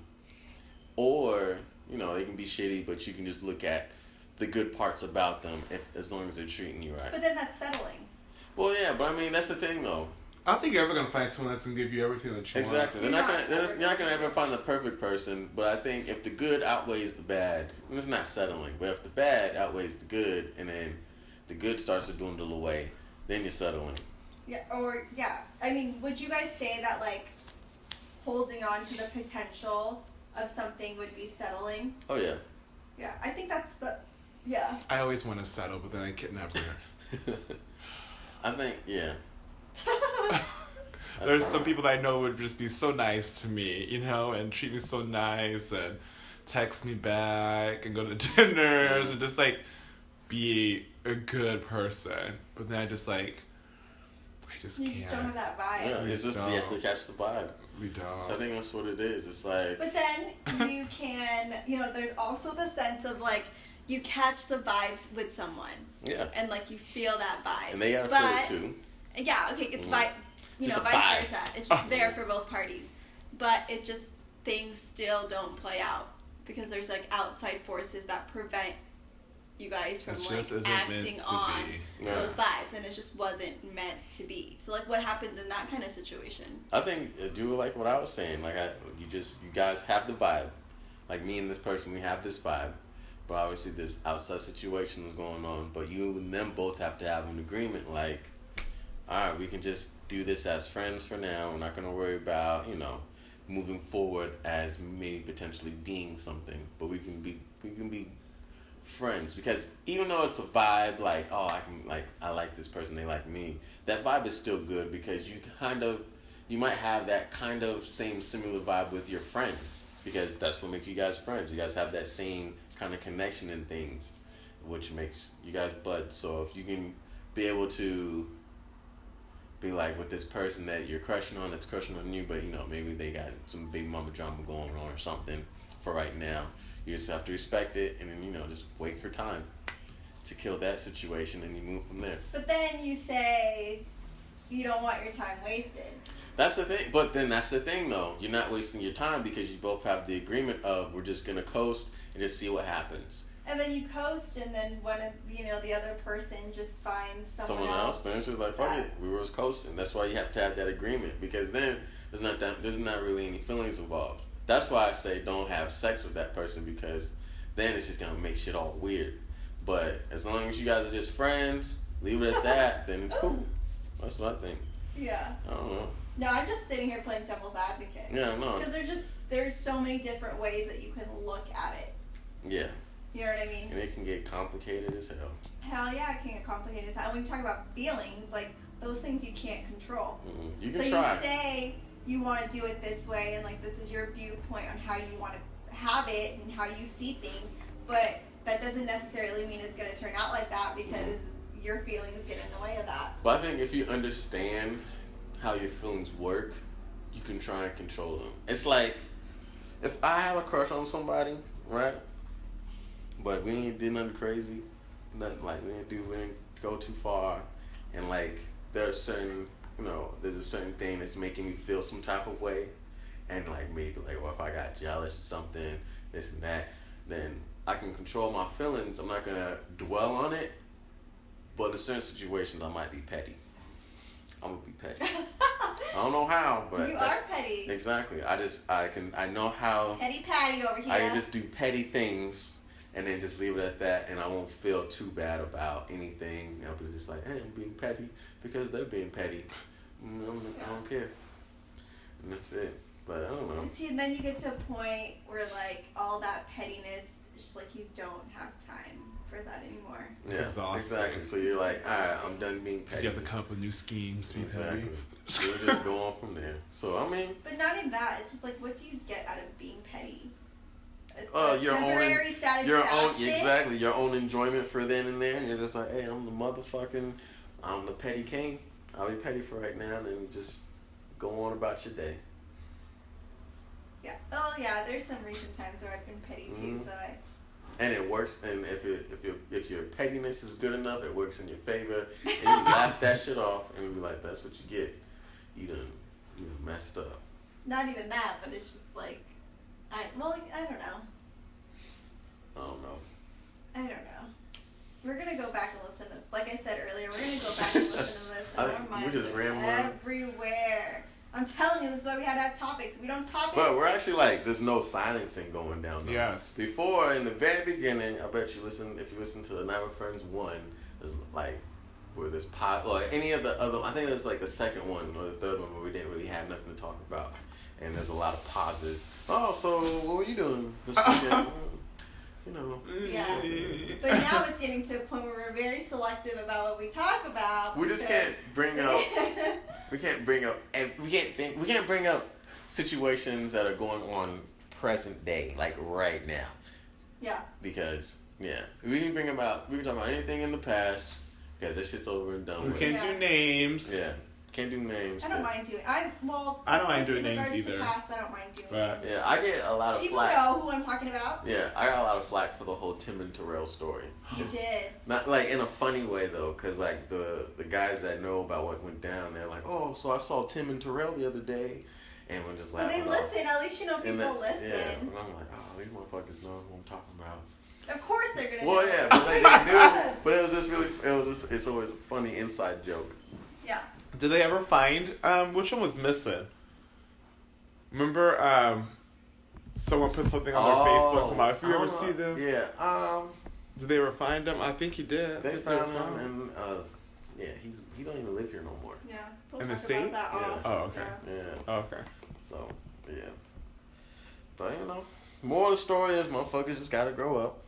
Or, they can be shitty, but you can just look at the good parts about them as long as they're treating you right. But then that's settling. Well, yeah, but I mean, that's the thing, though. I don't think you're ever going to find someone that's going to give you everything that you want. Exactly. You're not going to ever find the perfect person, but I think if the good outweighs the bad, and it's not settling, but if the bad outweighs the good, and then the good starts to dwindle away, then you're settling. Yeah, I mean, would you guys say that, like, holding on to the potential of something would be settling? Oh, yeah. Yeah, I think that's I always want to settle, but then I can never. I think, yeah. There's some people that I know would just be so nice to me, and treat me so nice and text me back and go to dinners and just like be a good person. But then I just can't. You just don't have that vibe. Yeah, it's just you have to catch the vibe. We don't. So I think that's what it is. It's like. But then you can, there's also the sense of like you catch the vibes with someone. Yeah. And like you feel that vibe. And they gotta feel it too. Yeah, okay, it's vice versa. It's just there for both parties. But it just, things still don't play out. Because there's, like, outside forces that prevent you guys from, acting on those vibes. And it just wasn't meant to be. So, like, what happens in that kind of situation? I think, do like what I was saying. Like, you guys have the vibe. Like, me and this person, we have this vibe. But obviously, this outside situation is going on. But you and them both have to have an agreement, like, all right, we can just do this as friends for now. We're not going to worry about, moving forward as maybe potentially being something. But we can be friends. Because even though it's a vibe, like, oh, I like this person, they like me. That vibe is still good because you might have that kind of similar vibe with your friends. Because that's what makes you guys friends. You guys have that same kind of connection in things, which makes you guys bud. So if you can be able to be like with this person that you're crushing on, that's crushing on you, but maybe they got some big mama drama going on or something for right now. You just have to respect it and then, just wait for time to kill that situation and you move from there. But then you say you don't want your time wasted. That's the thing. But then that's the thing, though. You're not wasting your time because you both have the agreement of we're just going to coast and just see what happens. And then you coast, and then when the other person just finds someone else. Then it's just like, fuck it, we were just coasting. That's why you have to have that agreement, because then there's not really any feelings involved. That's why I say don't have sex with that person, because then it's just gonna make shit all weird. But as long as you guys are just friends, leave it at that, then it's cool. That's what I think. Yeah. I don't know. No, I'm just sitting here playing devil's advocate. Yeah, no. Because there's so many different ways that you can look at it. Yeah. You know what I mean? And it can get complicated as hell. Hell yeah, it can get complicated as hell. When we talk about feelings, like, those things you can't control. Mm-hmm. You can so try. You say you want to do it this way, and like this is your viewpoint on how you want to have it and how you see things, but that doesn't necessarily mean it's going to turn out like that, because your feelings get in the way of that. But I think if you understand how your feelings work, you can try and control them. It's like, if I have a crush on somebody, right? But we ain't did nothing crazy, nothing like we didn't go too far, and like there's a certain thing that's making me feel some type of way, and like maybe like, or if I got jealous or something, this and that, then I can control my feelings. I'm not gonna dwell on it, but in certain situations I might be petty. I'm gonna be petty. I don't know how, but you are petty. Exactly. I know how. Petty Patty over here. I can just do petty things and then just leave it at that, and I won't feel too bad about anything. I'll be just like, hey, I'm being petty because they're being petty. I don't care. And that's it. But I don't know. And see, and then you get to a point where like all that pettiness, it's just like you don't have time for that anymore. Yeah, exactly. So you're like, all right, I'm done being petty. You have to come up with new schemes. Exactly. So you just go on from there. So I mean. But not in that. It's just like, what do you get out of being petty? Your own enjoyment for then and there. And you're just like, hey, I'm the petty king. I'll be petty for right now, and then you just go on about your day. Yeah. Oh yeah. There's some recent times where I've been petty too. So And it works. And if your pettiness is good enough, it works in your favor. And you laugh that shit off, and you be like, that's what you get. You done messed up. Not even that, but it's just like, I don't know. I don't know. I don't know. We're gonna go back and listen to, like I said earlier, we're gonna go back and listen to this. And our minds just are rambling everywhere. I'm telling you, this is why we had to have topics. We don't have topics. But we're actually like, there's no silencing going down though. Yes. Before, in the very beginning, I bet if you listen to the Night with Friends 1, there's like, where there's or any of the other, I think there's like the second one or the third one where we didn't really have nothing to talk about. And there's a lot of pauses. Oh, so what were you doing this weekend? Yeah. But now it's getting to a point where we're very selective about what we talk about. We just can't bring up. We can't bring up situations that are going on present day, like right now. Yeah. Because we can talk about anything in the past, because this shit's over and done with. We can't do names. Yeah. Can't do names. I don't mind doing. I don't mind doing names either. Past, I don't mind doing. But, yeah, I get a lot of people flack. People know who I'm talking about. Yeah, I got a lot of flack for the whole Tim and Terrell story. You did. Not like in a funny way though, because like the guys that know about what went down, they're like, oh, so I saw Tim and Terrell the other day, and we're just laughing. So they listen. At least you know people listen. Yeah, and I'm like, oh, these motherfuckers know what I'm talking about. Of course they're gonna. Well, know. yeah, but they knew. But it was just really. It's always a funny inside joke. Yeah. Did they ever find which one was missing? Remember, someone put something on their Facebook about if you ever see them. Yeah. Did they ever find him? I think you did. They found him, and he don't even live here no more. Yeah. We'll in talk the state? about that off. Oh, okay. Yeah. Oh, okay. So but more of the story is motherfuckers just gotta grow up,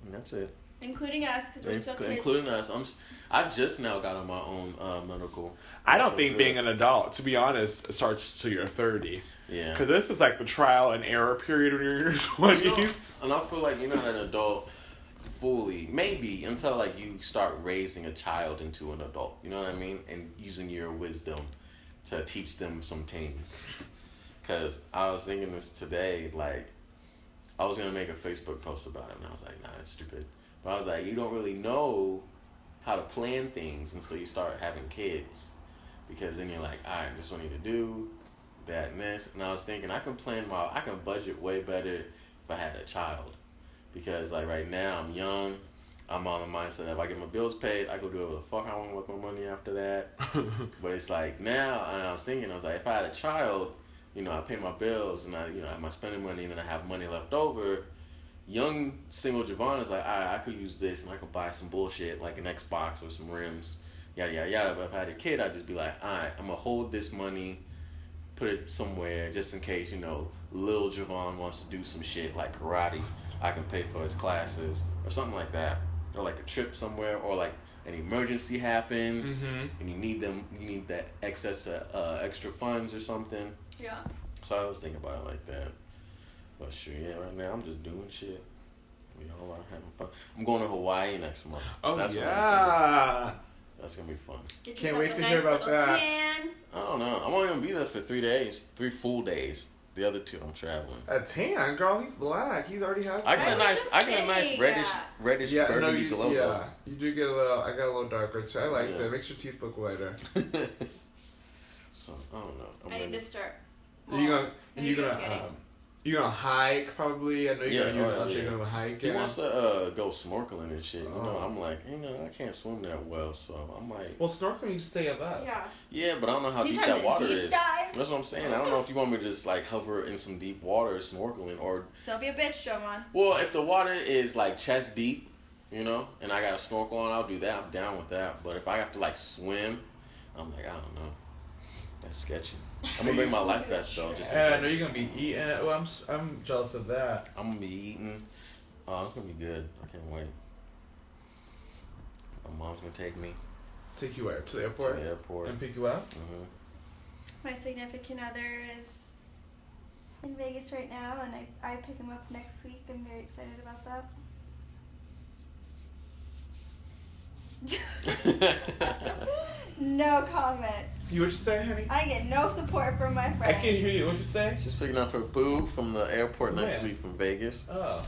and that's it. Including us, because we're still kids. Including us. I just now got on my own medical. I don't think being an adult, to be honest, starts till you're 30. Yeah. Because this is like the trial and error period when you're in your 20s. And I feel like you're not an adult fully, maybe, until like you start raising a child into an adult. You know what I mean? And using your wisdom to teach them some things. Because I was thinking this today, like, I was going to make a Facebook post about it, and I was like, nah, that's stupid. But I was like, you don't really know how to plan things until you start having kids. Because then you're like, all right, this is what I need to do, that and this. And I was thinking, I can budget way better if I had a child. because like right now I'm young. I'm on the mindset that if I get my bills paid, I go do whatever the fuck I want with my money after that. But it's like now, and I was thinking, I was like, if I had a child, you know, I pay my bills and I, you know, I have my spending money and then I have money left over. Young single Jovan is like, I could use this and I could buy some bullshit like an Xbox or some rims, yada yada yada. But if I had a kid, I'd just be like, alright, I'm gonna hold this money, put it somewhere just in case, you know, little Jovan wants to do some shit like karate. I can pay for his classes or something like that. Or like a trip somewhere, or like an emergency happens, and you need that excess extra funds or something. Yeah. So I was thinking about it like that. But sure, yeah, right now I'm just doing shit. We all are having fun. I'm going to Hawaii next month. Oh, that's yeah. That's gonna be fun. Get Can't yourself wait a to nice hear about little that. Tan. I don't know. I'm only gonna be there for 3 days, 3 full days. The other 2 I'm traveling. A tan, girl. He's black. He already has. I get a was nice, just I get a nice kidding. reddish burgundy glow though. You do get a little. I got a little darker too. I liked Yeah. it. Makes your teeth look whiter. So I don't know. I need to start. Are you gonna? I You need to gonna? get skinny. You gonna hike probably? I know you're Yeah, you're gonna hike. He Yeah. wants to go snorkeling and shit. You know, Oh. I'm like, you know, I can't swim that well, so I'm like, Well, snorkeling you just stay above. Yeah. yeah, but I don't know how He's deep trying that to water deep is. dive. That's what I'm saying. I don't know if you want me to just like hover in some deep water snorkeling, or Don't be a bitch, Jovan. well, if the water is like chest deep, you know, and I got a snorkel on, I'll do that. I'm down with that. But if I have to like swim, I'm like, I don't know. That's sketchy. I'm gonna bring my life vest though, just in Yeah, I know case. you're gonna be eating. Well, I'm jealous of that. I'm gonna be eating. Oh, it's gonna be good. I can't wait. My mom's gonna take me Take you where? To the to airport? the airport. And pick you up? My significant other is in Vegas right now, and I pick him up next week. I'm very excited about that. No comment. You what you say, honey? I get no support from my I friend. can't hear you. What you say? She's picking up her boo from the airport next Where? week from Vegas. Oh.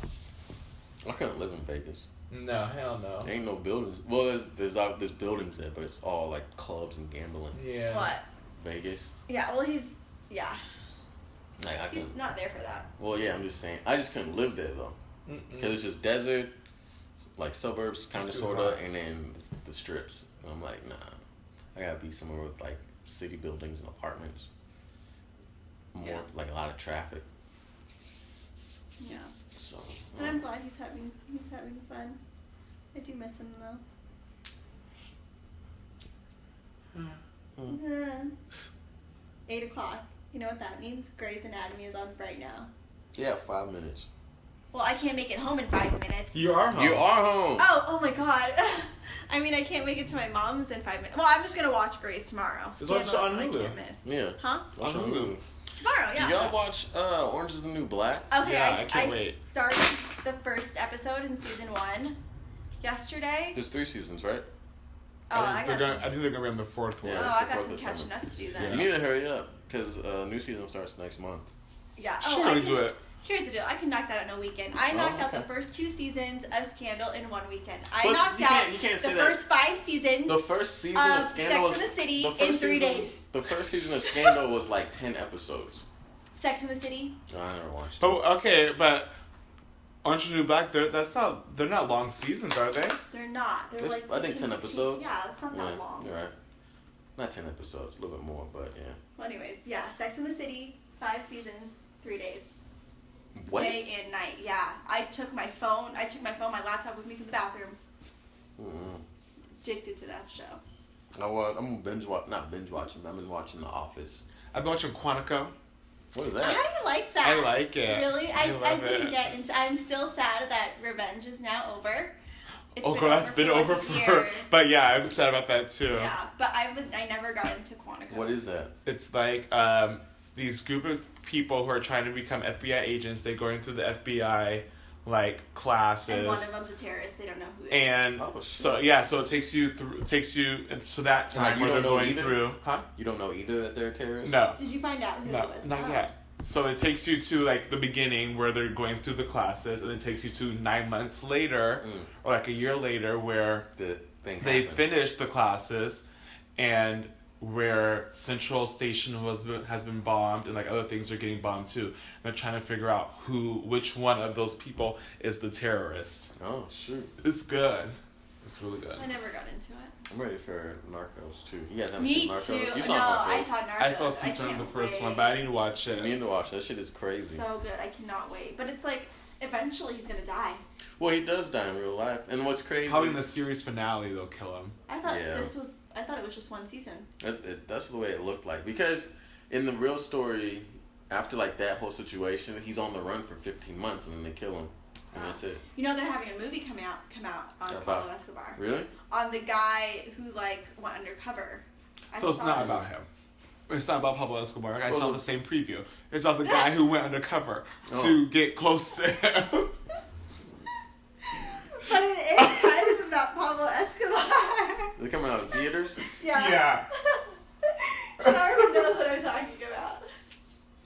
I couldn't live in Vegas. No, hell no. There ain't no buildings. Well, there's buildings there, but it's all like clubs and gambling. Yeah. What? Vegas. Yeah, well, yeah, Like I he's couldn't. not there for that. Well, yeah, I'm just saying. I just couldn't live there though, because it's just desert, like suburbs, kind of It's too sorta, hot. and then the strips. And I'm like, nah. I gotta be somewhere with like city buildings and apartments. More Yeah. like a lot of traffic. Yeah, So. but I'm glad he's having fun. I do miss him though. 8 o'clock. You know what that means? Grey's Anatomy is on right now. Yeah, 5 minutes. Well, I can't make it home in 5 minutes. You are home. You are home. Oh my god. I mean, I can't make it to my mom's in 5 minutes. Well, I'm just gonna watch Grey's tomorrow. Just watch it on Scandalous, Hulu. I can't miss. Yeah. Huh? Watch On on Hulu. Hulu. Tomorrow, yeah. Did y'all watch Orange is the New Black? Okay, Yeah, I can't wait. started the first episode in season 1 yesterday. There's 3 seasons, right? Oh, I think got they're gonna be on the fourth one. Yeah. Oh, it's I the got fourth some that's catching coming. up to do Yeah. then. You need to hurry up because new season starts next month. Yeah. Sure, I we can, do it. Here's the deal. I can knock that out in a weekend. I Oh, knocked out okay. the first 2 seasons of Scandal in 1 weekend. I But knocked you out can't- you can't the say that. first 5 seasons The first season of of Scandal Sex was and the City the in first 3 season- days. The first season of Scandal was like 10 episodes. Sex and the City. No, I never watched it. Oh, okay, but Orange is the New Black, they're not long seasons, are they? They're not. They're It's- like I think 15, 10 episodes. Yeah, it's not Yeah, that long. you're right. Not 10 episodes, a little bit more, but yeah. Well, anyways, yeah, Sex and the City, 5 seasons, 3 days. What? Day and night, yeah. I took my phone, my laptop with me to the bathroom. Mm-hmm. Addicted to that show. I'm not binge watching, but I've been watching The Office. I've been watching Quantico. What is How do that? you like that? I like it. Really? I love didn't it. get into. I'm still sad that Revenge is now over. It's Oh, girl, that's been over like a for. year. But yeah, I'm sad about that too. Yeah, but I never got into Quantico. What is that? It's like these group of people who are trying to become FBI agents. They're going through the FBI like classes. And one of them's a terrorist. They don't know who it is. And Oh, shit. so yeah, so it takes you and so that And, like, time you where they're don't know going either? through, huh? You don't know either that they're terrorists? No, Did you find out who no, it was? not Oh. yet. So it takes you to like the beginning where they're going through the classes, and it takes you to 9 months later, or like a year later, where The thing they happened. finish the classes, and where Central Station has been bombed and like other things are getting bombed too. And they're trying to figure out which one of those people is the terrorist. Oh shoot! It's good. It's really good. I never got into it. I'm ready for Narcos too. You guys haven't Me seen Narcos? too. You saw No, Narcos. I saw Narcos. I fell asleep during the first one, but I need to watch it. You need to watch that. Shit is crazy. So good. I cannot wait. But it's like eventually he's gonna die. Well, he does die in real life, and what's crazy? Probably in the series finale they'll kill him. I thought Yeah. I thought it was just one season. That's the way it looked like, because in the real story, after like that whole situation, he's on the run for 15 months, and then they kill him, and that's it. You know they're having a movie come out on Pablo Escobar. Really? On the guy who like went undercover. So it's not about him. It's not about Pablo Escobar. I saw the same preview. It's about the guy who went undercover to get close to him. But it is kind of about Pablo Escobar. They coming out in theaters? Yeah. Tadarwin knows what I'm talking about.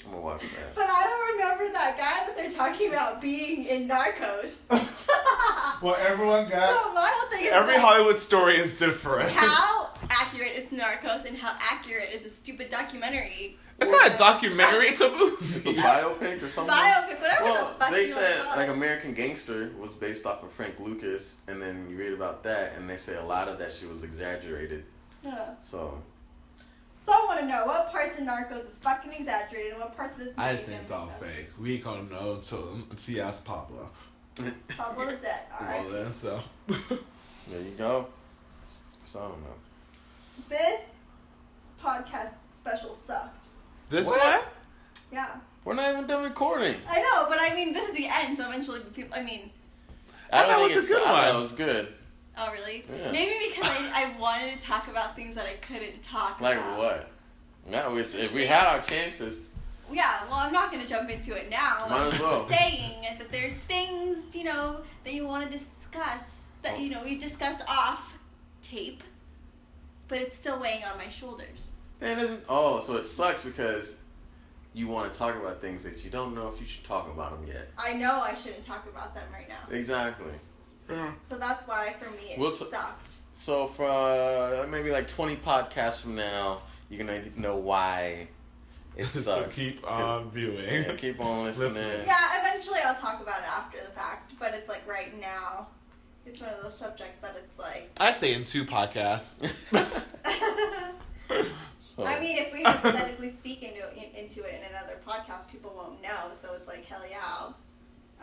I'm gonna watch that. But I don't remember that guy that they're talking about being in Narcos. Well, everyone got. So my whole thing is Every like, Hollywood story is different. how accurate is Narcos and how accurate is a stupid documentary? It's not a documentary. It's a movie. It's a biopic or something? Biopic, whatever the Well, fuck they you wanna said call like it. American Gangster was based off of Frank Lucas, and then you read about that, and they say a lot of that shit was exaggerated. Yeah. So So I want to know what parts of Narcos is fucking exaggerated and what parts of this movie I just is think it's all fake. We gonna know until he asks Pablo. Pablo's dead. Alright. Well then, so. there you go. So I don't know. This podcast special sucked. This What? one? Yeah. We're not even done recording. I know, but I mean, this is the end, so eventually people. I mean, I thought don't it think was a good I thought one. it was good. oh really? Yeah. Maybe because I wanted to talk about things that I couldn't talk Like about. what? No, if we had our chances. Yeah, well, I'm not going to jump into it now. Might as well. I'm saying that there's things, that you want to discuss that, we've discussed off tape, but it's still weighing on my shoulders. That isn't. Oh, so it sucks because you want to talk about things that you don't know if you should talk about them yet. I know I shouldn't talk about them right now. Exactly. So that's why, for me, it sucked. So for maybe like 20 podcasts from now, you're gonna know why it sucks. So keep on viewing. Yeah, keep on listening. Yeah, eventually I'll talk about it after the fact, but it's like right now, it's one of those subjects that it's like. I say in 2 podcasts. So, I mean, if we hypothetically speak into it in another podcast, people won't know. So it's like, hell yeah,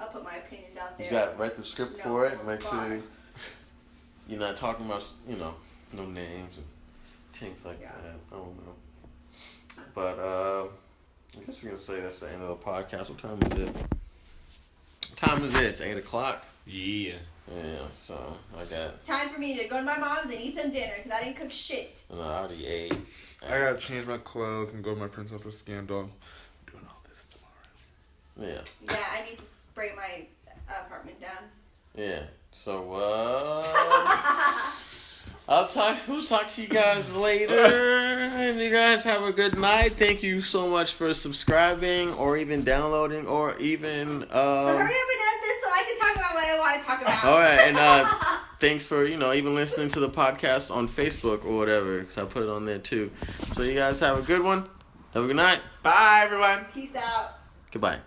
I'll put my opinions out there. you gotta write the script No, for it and make bar. sure you're not talking about, no names and things like that. I don't know. But I guess we're gonna say that's the end of the podcast. What time is it? What time is it? It's 8 o'clock. Yeah. Yeah, so I got. Time for me to go to my mom's and eat some dinner because I didn't cook shit. No, I already ate. I gotta change my clothes and go to my friend's house for Scandal. I'm doing all this tomorrow. Yeah. Yeah, I need to spray my apartment down. Yeah. So we'll talk to you guys later. And you guys have a good night. Thank you so much for subscribing or even downloading or even So hurry up and end this so I can talk about what I want to talk about. all right, and thanks for even listening to the podcast on Facebook or whatever, because I put it on there too. So you guys have a good one. Have a good night. Bye, everyone. Peace out. Goodbye.